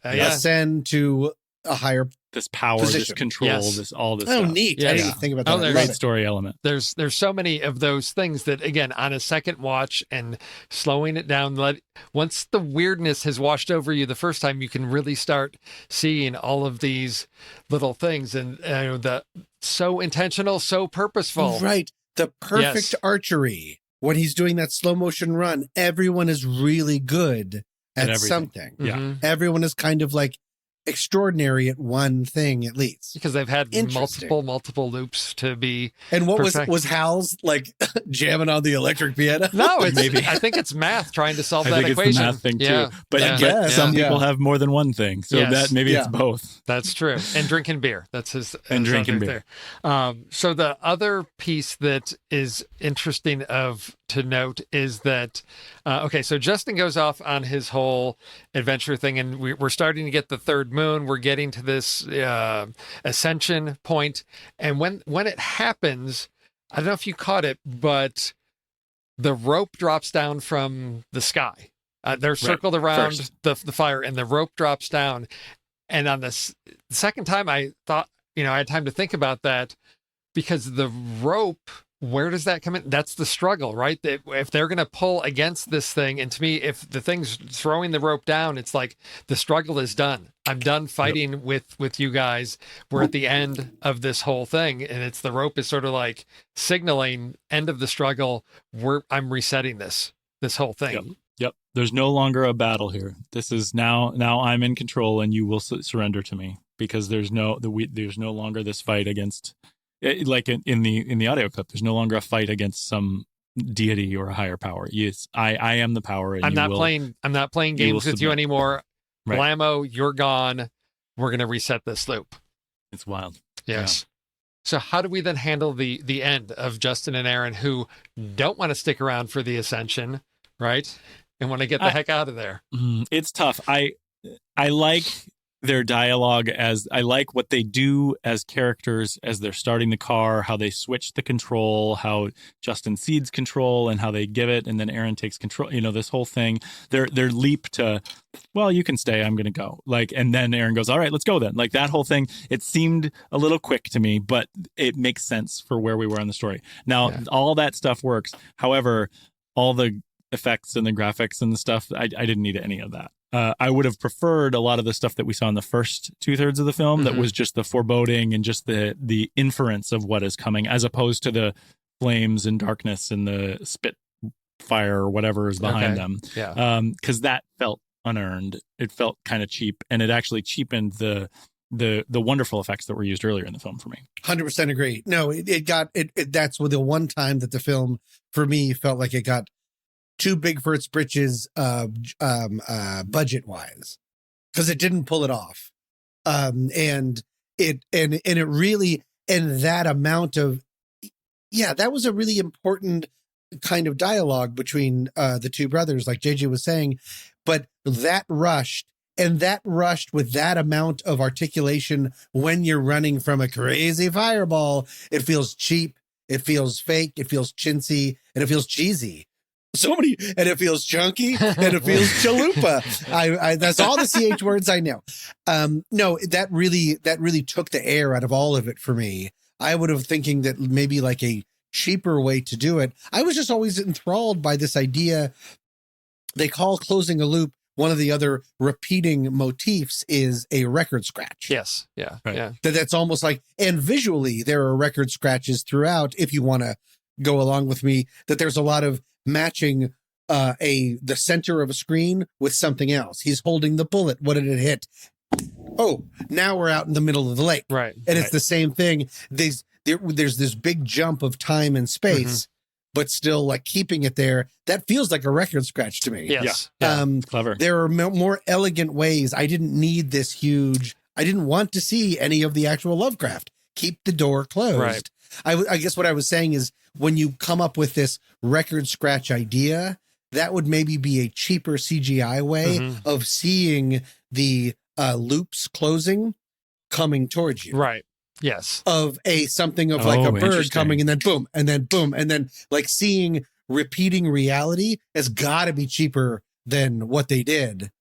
Ascend to a higher this power, position. This control, this all this. Oh, stuff. neat! I didn't think about that. Great story element. There's so many of those things that, again, on a second watch and slowing it down, once the weirdness has washed over you the first time, you can really start seeing all of these little things, and the so intentional, so purposeful. Right, the perfect archery when he's doing that slow motion run. Everyone is really good at something. Yeah, everyone is kind of like extraordinary at one thing at least, because they've had multiple loops to be. And what was Hal's like jamming on the electric piano? No, it's maybe I think it's math trying to solve that equation. It's the math thing too. But some people have more than one thing, so that maybe it's both. That's true. And drinking beer. That's his. And drinking beer. So the other piece that is interesting to note is that so Justin goes off on his whole adventure thing, and we're starting to get the third moon. We're getting to this ascension point, and when it happens, I don't know if you caught it, but the rope drops down from the sky. They're circled around the fire, and the rope drops down. And on the second time, I thought, I had time to think about that, because the rope, where does that come in? That's the struggle, right? If they're going to pull against this thing, and to me, if the thing's throwing the rope down, it's like the struggle is done. I'm done fighting with you guys. We're at the end of this whole thing, and it's the rope is sort of like signaling end of the struggle. I'm resetting this whole thing. Yep. There's no longer a battle here. This is now I'm in control, and you will surrender to me, because there's no longer this fight against. Like in the audio clip, there's no longer a fight against some deity or a higher power. Yes, I am the power. And I'm not playing games with you anymore. Right. Blammo, you're gone. We're gonna reset this loop. It's wild. Yes. Yeah. So how do we then handle the end of Justin and Aaron, who don't want to stick around for the ascension, right? And want to get the heck out of there? It's tough. I like their dialogue, as I like what they do as characters as they're starting the car, how they switch the control, how Justin cedes control and how they give it, and then Aaron takes control. This whole thing, their leap to, well, you can stay, I'm going to go. And then Aaron goes, all right, let's go then. Like that whole thing, it seemed a little quick to me, but it makes sense for where we were in the story. Now, all that stuff works. However, all the effects and the graphics and the stuff, I didn't need any of that. I would have preferred a lot of the stuff that we saw in the first 2/3 of the film that was just the foreboding and just the inference of what is coming, as opposed to the flames and darkness and the spit fire or whatever is behind them. Yeah. Because that felt unearned. It felt kind of cheap, and it actually cheapened the wonderful effects that were used earlier in the film for me. 100% agree. No, that's the one time that the film for me felt like it got too big for its britches, budget wise, because it didn't pull it off. And it really, and that amount of, that was a really important kind of dialogue between the two brothers, like JJ was saying, but that rushed with that amount of articulation when you're running from a crazy fireball, it feels cheap, it feels fake, it feels chintzy, and it feels cheesy. And it feels chunky, and it feels chalupa. I that's all the CH words I know. No, that really took the air out of all of it for me. I would have thinking that maybe like a cheaper way to do it. I was just always enthralled by this idea. They call closing a loop. One of the other repeating motifs is a record scratch. Yes. Yeah. Right. Yeah. That's almost like, and visually there are record scratches throughout. If you want to go along with me, that there's a lot of matching the center of a screen with something else. He's holding the bullet. What did it hit? Oh, now we're out in the middle of the lake. Right. And it's the same thing. There's this big jump of time and space, but still like keeping it there. That feels like a record scratch to me. Yes. Yeah. Clever. There are more elegant ways. I didn't need this huge. I didn't want to see any of the actual Lovecraft. Keep the door closed. Right. I guess what I was saying is when you come up with this record scratch idea, that would maybe be a cheaper CGI way of seeing the loops closing coming towards you. Right. Yes. Of something of like a bird coming and then boom, and then boom, and then like seeing repeating reality has got to be cheaper than what they did.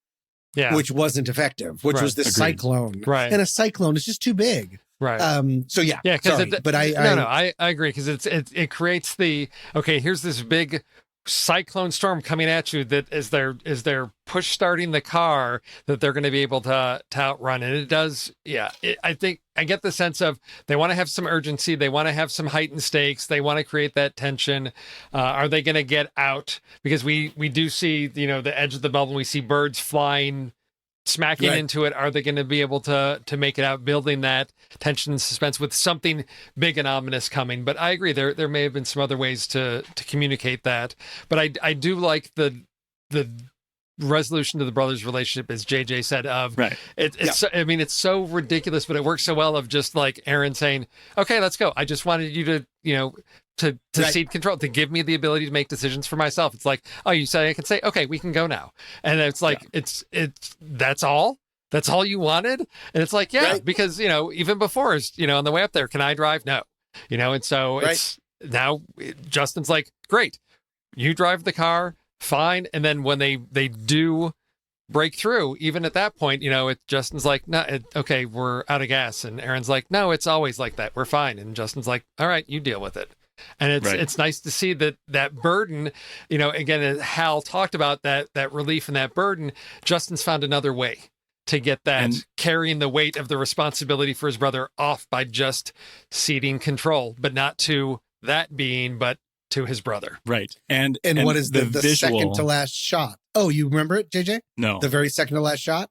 Yeah. Which wasn't effective, which was this cyclone. Right. And a cyclone is just too big. Right. So yeah. Yeah. Because I agree. Because it creates here's this big cyclone storm coming at you that is they're push starting the car that they're going to be able to outrun, and it does. Yeah. I think I get the sense of they want to have some urgency, they want to have some heightened stakes, they want to create that tension. Are they going to get out? Because we do see the edge of the bubble, we see birds flying, smacking into it. Are they going to be able to make it out, building that tension and suspense with something big and ominous coming? But I agree, there may have been some other ways to communicate that. But I do like the resolution to the brothers' relationship, as JJ said, of it's so ridiculous, but it works so well, of just like Aaron saying, okay, let's go. I just wanted you to cede control, to give me the ability to make decisions for myself. It's like, oh, you say I can say, okay, we can go now. And it's like, it's that's all you wanted. And it's like, because, even before is, on the way up there, can I drive? No, and so it's now Justin's like, great, you drive the car, fine. And then when they do break through, even at that point, Justin's like, no, okay, we're out of gas. And Aaron's like, no, it's always like that. We're fine. And Justin's like, all right, you deal with it. And it's nice to see that burden, again, as Hal talked about that relief and that burden, Justin's found another way to get that carrying the weight of the responsibility for his brother off by just ceding control, but not to that being, but to his brother. Right. And what is the second to last shot? Oh, you remember it, JJ? No. The very second to last shot?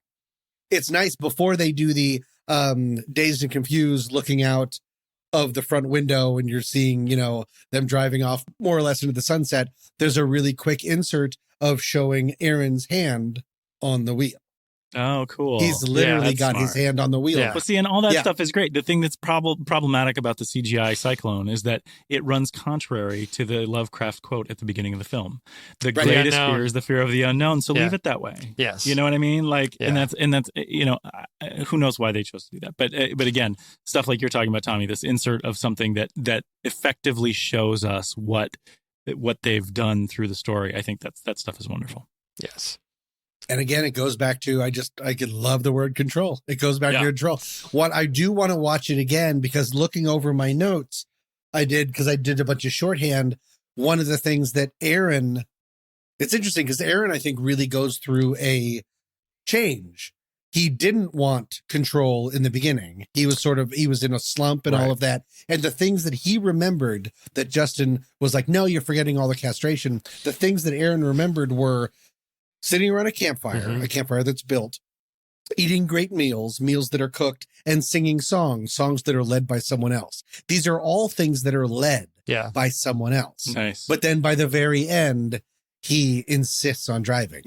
It's nice before they do the Dazed and Confused looking out of the front window and you're seeing, them driving off more or less into the sunset. There's a really quick insert of showing Aaron's hand on the wheel. Oh, cool. He's literally got his hand on the wheel. Yeah. But see, and all that stuff is great. The thing that's problematic about the CGI cyclone is that it runs contrary to the Lovecraft quote at the beginning of the film. The greatest fear is the fear of the unknown. So leave it that way. Yes. You know what I mean? Like, and that's, who knows why they chose to do that. But again, stuff like you're talking about, Tommy, this insert of something that effectively shows us what they've done through the story. I think that stuff is wonderful. Yes. And again, it goes back to, I could love the word control. It goes back to control. What I do want to watch it again, because looking over my notes, because I did a bunch of shorthand. One of the things that it's interesting because Aaron, I think, really goes through a change. he didn't want control in the beginning. He was in a slump and all of that. And the things that he remembered that Justin was like, no, you're forgetting all the castration. The things that Aaron remembered were sitting around a campfire, a campfire that's built, eating great meals that are cooked, and singing songs that are led by someone else. These are all things that are led by someone else. Nice. But then by the very end, he insists on driving.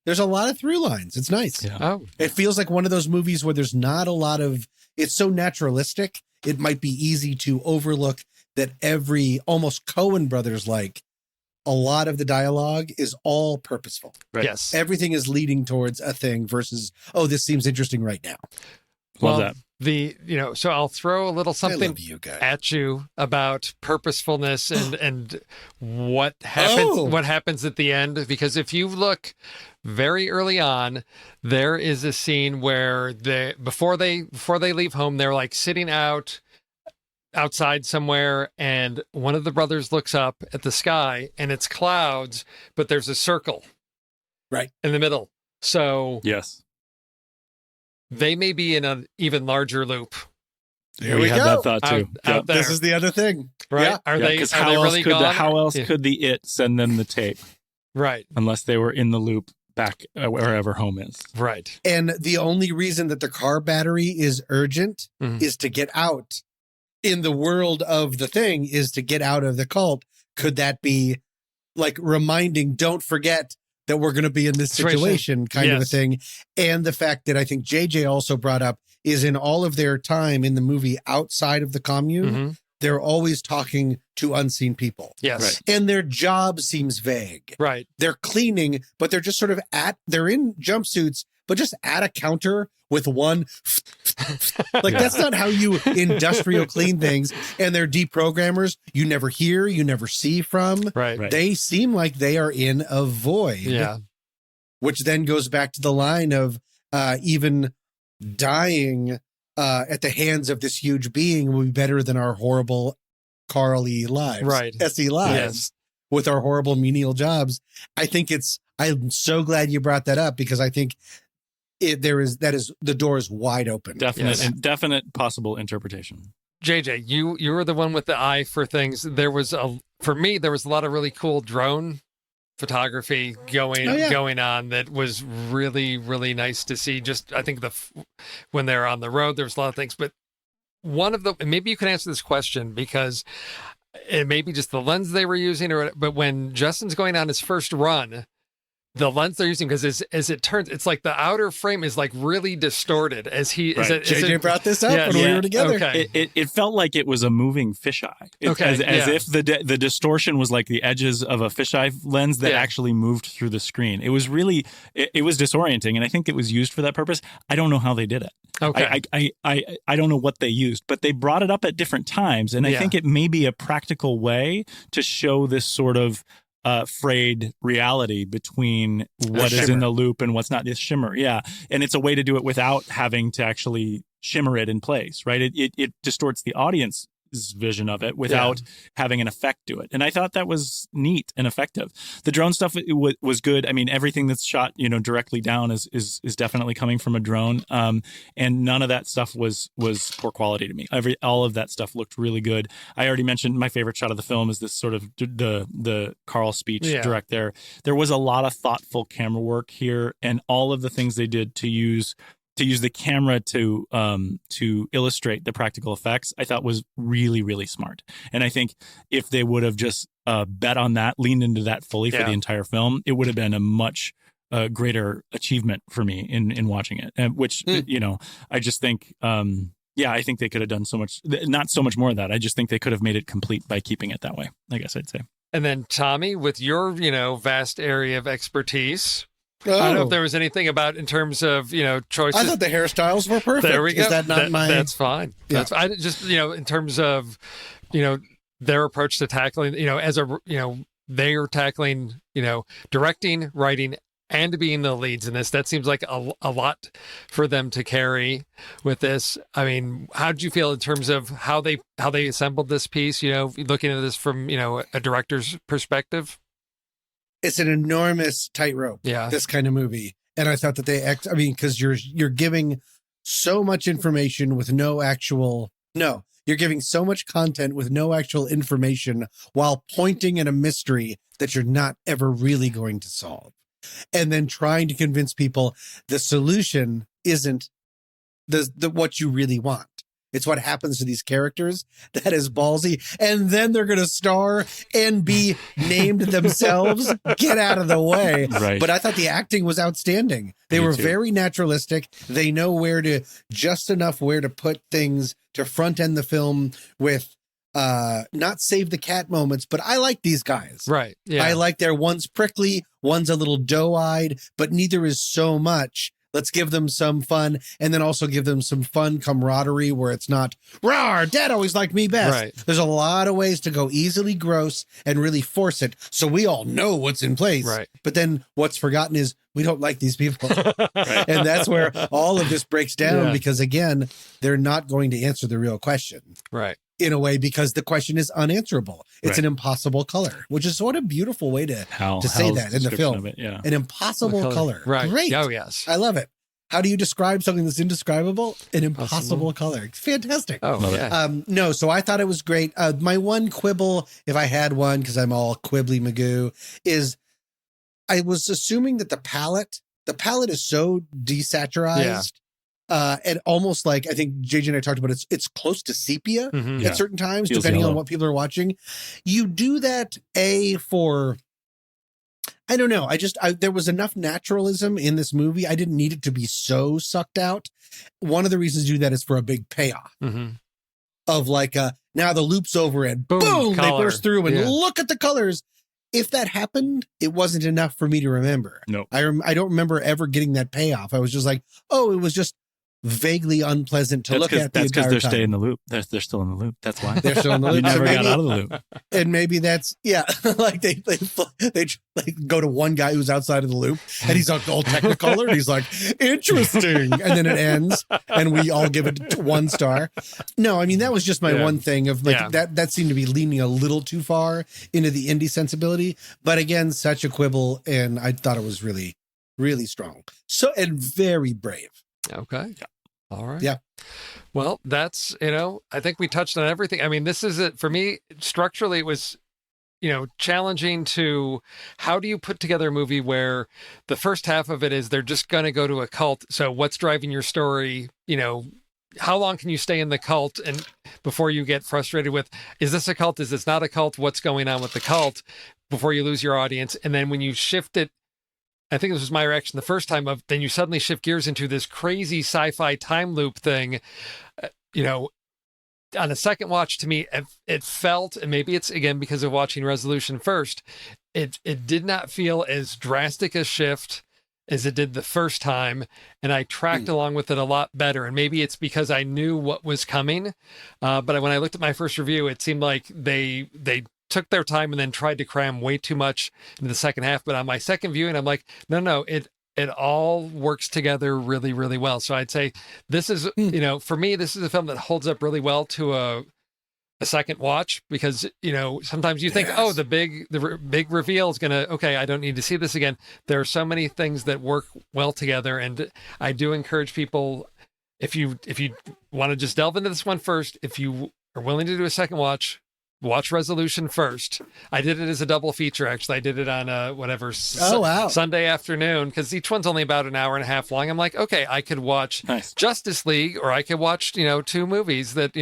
There's a lot of through lines. It's nice. Yeah. Oh, It feels like one of those movies where there's not a lot of, it's so naturalistic. It might be easy to overlook that almost Coen brothers, like a lot of the dialogue is all purposeful. Right. yes. Everything is leading towards a thing versus, oh, this seems interesting right now. Love that. So I'll throw a little I something love you guys. at you about purposefulness and what happens at the end, because if you look very early on, there is a scene where before they leave home, they're like sitting outside somewhere, and one of the brothers looks up at the sky and it's clouds, but there's a circle right in the middle. So Yes. they may be in an even larger loop. There we we had go. that thought too. Out there. This is the other thing. Right? Yeah. Are they Because really gone? how else Yeah. could the it send them the tape Right. unless they were in the loop back wherever home is? Right. And the only reason that the car battery is urgent Mhm. is to get out in the world of the thing, is to get out of the cult. Could that be like reminding, don't forget that we're going to be in this situation kind of a Yes. thing? And the fact that I think JJ also brought up is in all of their time in the movie outside of the commune, Mhm. they're always talking to unseen people. Yes. Right. And their job seems vague. Right. They're cleaning, but they're just sort of they're in jumpsuits, but just at a counter with one. Like, that's not how you industrial clean things. And they're deprogrammers you never hear, you never see from. Right. Right. They seem like they are in a void. Yeah. Which then goes back to the line of even dying at the hands of this huge being will be better than our horrible Carl-y lives. Right. SE lives. Yes. With our horrible menial jobs. I'm so glad you brought that up, because I think the door is wide open. Definite possible interpretation. JJ, you were the one with the eye for things. For me, there was a lot of really cool drone photography going on that was really, really nice to see. Just, I think when they're on the road, there was a lot of things, but maybe you can answer this question, because it may be just the lens they were using, but when Justin's going on his first run, the lens they're using, because as it turns, it's like the outer frame is like really distorted as he Right. JJ brought this up when we were together. Okay. It felt like it was a moving fisheye. As if the distortion was like the edges of a fisheye lens that actually moved through the screen. It was really, it was disorienting, and I think it was used for that purpose. I don't know how they did it. Okay. I don't know what they used, but they brought it up at different times, and I think it may be a practical way to show this sort of frayed reality between what is in the loop and what's not. This shimmer, and it's a way to do it without having to actually shimmer it in place, right? It distorts the audience's vision of it without having an effect to it, and I thought that was neat and effective. The drone stuff was good. I mean, everything that's shot directly down is definitely coming from a drone, and none of that stuff was poor quality to me. All of that stuff looked really good. I already mentioned my favorite shot of the film is this sort of the Carl speech direct there. There was a lot of thoughtful camera work here, and all of the things they did to use the camera to illustrate the practical effects, I thought was really, really smart. And I think if they would have just bet on that, leaned into that fully for the entire film, it would have been a much greater achievement for me in watching it. And which I just think, I think they could have done so much, not so much more of that. I just think they could have made it complete by keeping it that way, I guess I'd say. And then Tommy, with your vast area of expertise. I don't know if there was anything about in terms of, choices. I thought the hairstyles were perfect. There we go. Is that not That's fine. Yeah. That's I just, in terms of, their approach to tackling, they are tackling, directing, writing, and being the leads in this. That seems like a lot for them to carry with this. I mean, how did you feel in terms of how they assembled this piece, looking at this from, a director's perspective? It's an enormous tightrope, this kind of movie. And I thought that because you're giving so much information with you're giving so much content with no actual information while pointing at a mystery that you're not ever really going to solve. And then trying to convince people the solution isn't the what you really want. It's what happens to these characters that is ballsy. And then they're going to star and be named themselves. Get out of the way. Right. But I thought the acting was outstanding. They were very naturalistic. They know just enough where to put things to front end the film with not save the cat moments, but I like these guys. Right. Yeah. I like their one's prickly, one's a little doe-eyed, but neither is so much. Let's give them some fun, and then also give them some fun camaraderie where it's not, rawr, Dad always liked me best. Right. There's a lot of ways to go easily gross and really force it so we all know what's in place. Right. But then what's forgotten is we don't like these people. Right. And that's where all of this breaks down because, again, they're not going to answer the real question. Right. In a way, because the question is unanswerable. It's an impossible color, which is what a beautiful way to say that in the film. An impossible color. Right. Great. Oh, yes. I love it. How do you describe something that's indescribable? An impossible color. It's fantastic. Oh, yeah. No, so I thought it was great. My one quibble, if I had one, because I'm all quibbly Magoo, is I was assuming that the palette is so desaturized. And almost like, I think JJ and I talked about it's close to sepia at certain times, Feels depending yellow. on what people are watching. You do that for, I don't know. There was enough naturalism in this movie. I didn't need it to be so sucked out. One of the reasons to do that is for a big payoff of like, now the loop's over and boom, they burst through and look at the colors. If that happened, it wasn't enough for me to remember. No, I don't remember ever getting that payoff. I was just like, oh, it was just vaguely unpleasant to look at the entire time. That's because they're staying in the loop. They're still in the loop. That's why. They're still in the loop. You never got out of the loop. And maybe that's, like they like go to one guy who's outside of the loop and he's like all technicolor and he's like, interesting. And then it ends and we all give it 1 star. No, I mean, that was just my one thing of like that seemed to be leaning a little too far into the indie sensibility. But again, such a quibble. And I thought it was really, really strong. So, and very brave. Okay. Yeah. All right. Yeah. Well, that's, I think we touched on everything. I mean, this is it for me. Structurally, it was, challenging to how do you put together a movie where the first half of it is they're just going to go to a cult. So what's driving your story? How long can you stay in the cult and before you get frustrated with, is this a cult? Is this not a cult? What's going on with the cult before you lose your audience? And then when you shift it, I think this was my reaction the first time then you suddenly shift gears into this crazy sci-fi time loop thing. On a second watch to me, it felt, and maybe it's again because of watching Resolution first, it did not feel as drastic a shift as it did the first time. And I tracked along with it a lot better. And maybe it's because I knew what was coming. But when I looked at my first review, it seemed like they took their time and then tried to cram way too much into the second half. But on my second viewing, I'm like, no, it all works together really, really well. So I'd say this is, for me, this is a film that holds up really well to a second watch because, sometimes you think, oh, the big reveal is going to, okay, I don't need to see this again. There are so many things that work well together. And I do encourage people, if you want to just delve into this one first, if you are willing to do a second watch Resolution first. I did it as a double feature, actually. I did it on Sunday afternoon because each one's only about an hour and a half long. I'm like, okay, I could watch Justice League or I could watch, 2 movies that,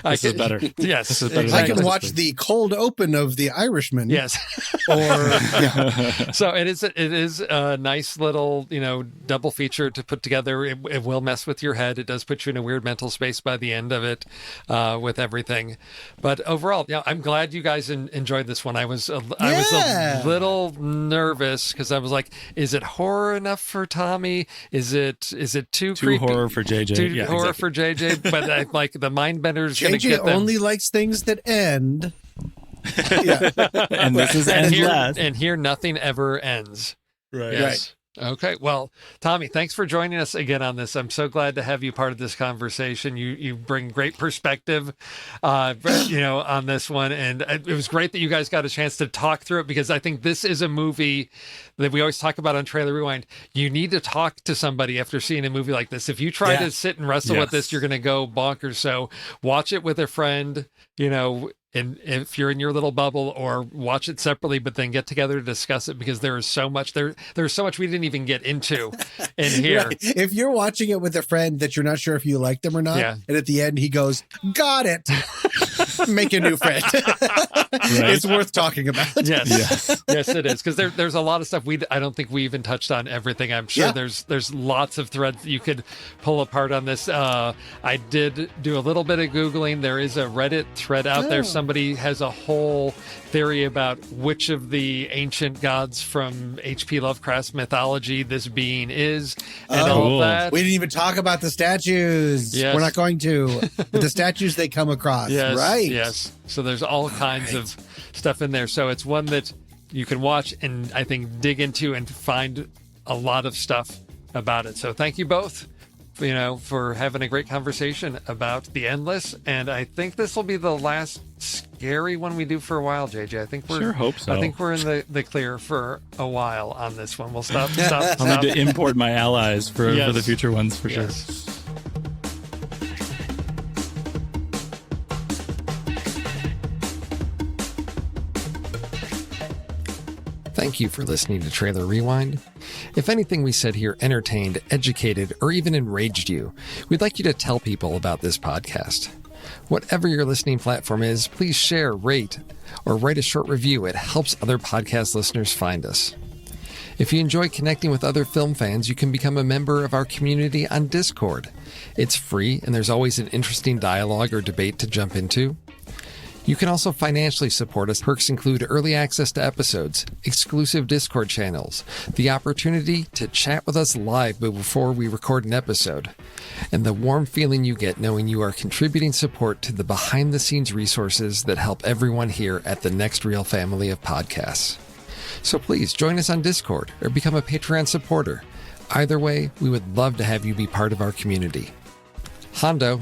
This is better. Yes. This is better. Exactly. I can watch the cold open of The Irishman. Yes. So it is a nice little, double feature to put together. It will mess with your head. It does put you in a weird mental space by the end of it with everything. But overall, I'm glad you guys enjoyed this one. I was a little nervous because I was like, is it horror enough for Tommy? Is it too creepy? Horror for JJ? Too horror for JJ? But I like the mind bender. JJ only likes things that end. And this is endless. And here nothing ever ends. Right. Yes. Okay. Well, Tommy, thanks for joining us again on this. I'm so glad to have you part of this conversation. You bring great perspective, on this one. And it was great that you guys got a chance to talk through it, because I think this is a movie that we always talk about on Trailer Rewind. You need to talk to somebody after seeing a movie like this. If you try to sit and wrestle with this, you're going to go bonkers. So watch it with a friend, and if you're in your little bubble, or watch it separately, but then get together to discuss it, because there is so much there's so much we didn't even get into in here. Right. If you're watching it with a friend that you're not sure if you like them or not, and at the end he goes, "Got it," make a new friend. It's worth talking about. Yes, it is, because there's a lot of stuff I don't think we even touched on everything. I'm sure there's lots of threads that you could pull apart on this. I did do a little bit of Googling. There is a Reddit thread out there. Somebody has a whole theory about which of the ancient gods from H.P. Lovecraft's mythology this being is, and all of that. We didn't even talk about the statues. Yes. We're not going to. But the statues they come across, right? Yes. So there's all kinds of stuff in there. So it's one that you can watch and I think dig into and find a lot of stuff about it. So thank you both, for having a great conversation about The Endless. And I think this will be the last scary one we do for a while, JJ. I think we're hope so. I think we're in the clear for a while on this one. We'll stop. I'll need to import my allies for the future ones for sure. Thank you for listening to Trailer Rewind. If anything we said here entertained, educated, or even enraged you, we'd like you to tell people about this podcast. Whatever your listening platform is, please share, rate, or write a short review. It helps other podcast listeners find us. If you enjoy connecting with other film fans, you can become a member of our community on Discord. It's free, and there's always an interesting dialogue or debate to jump into. You can also financially support us. Perks include early access to episodes, exclusive Discord channels, the opportunity to chat with us live before we record an episode, and the warm feeling you get knowing you are contributing support to the behind-the-scenes resources that help everyone here at the Next Real family of podcasts. So please join us on Discord or become a Patreon supporter. Either way, we would love to have you be part of our community. Hondo.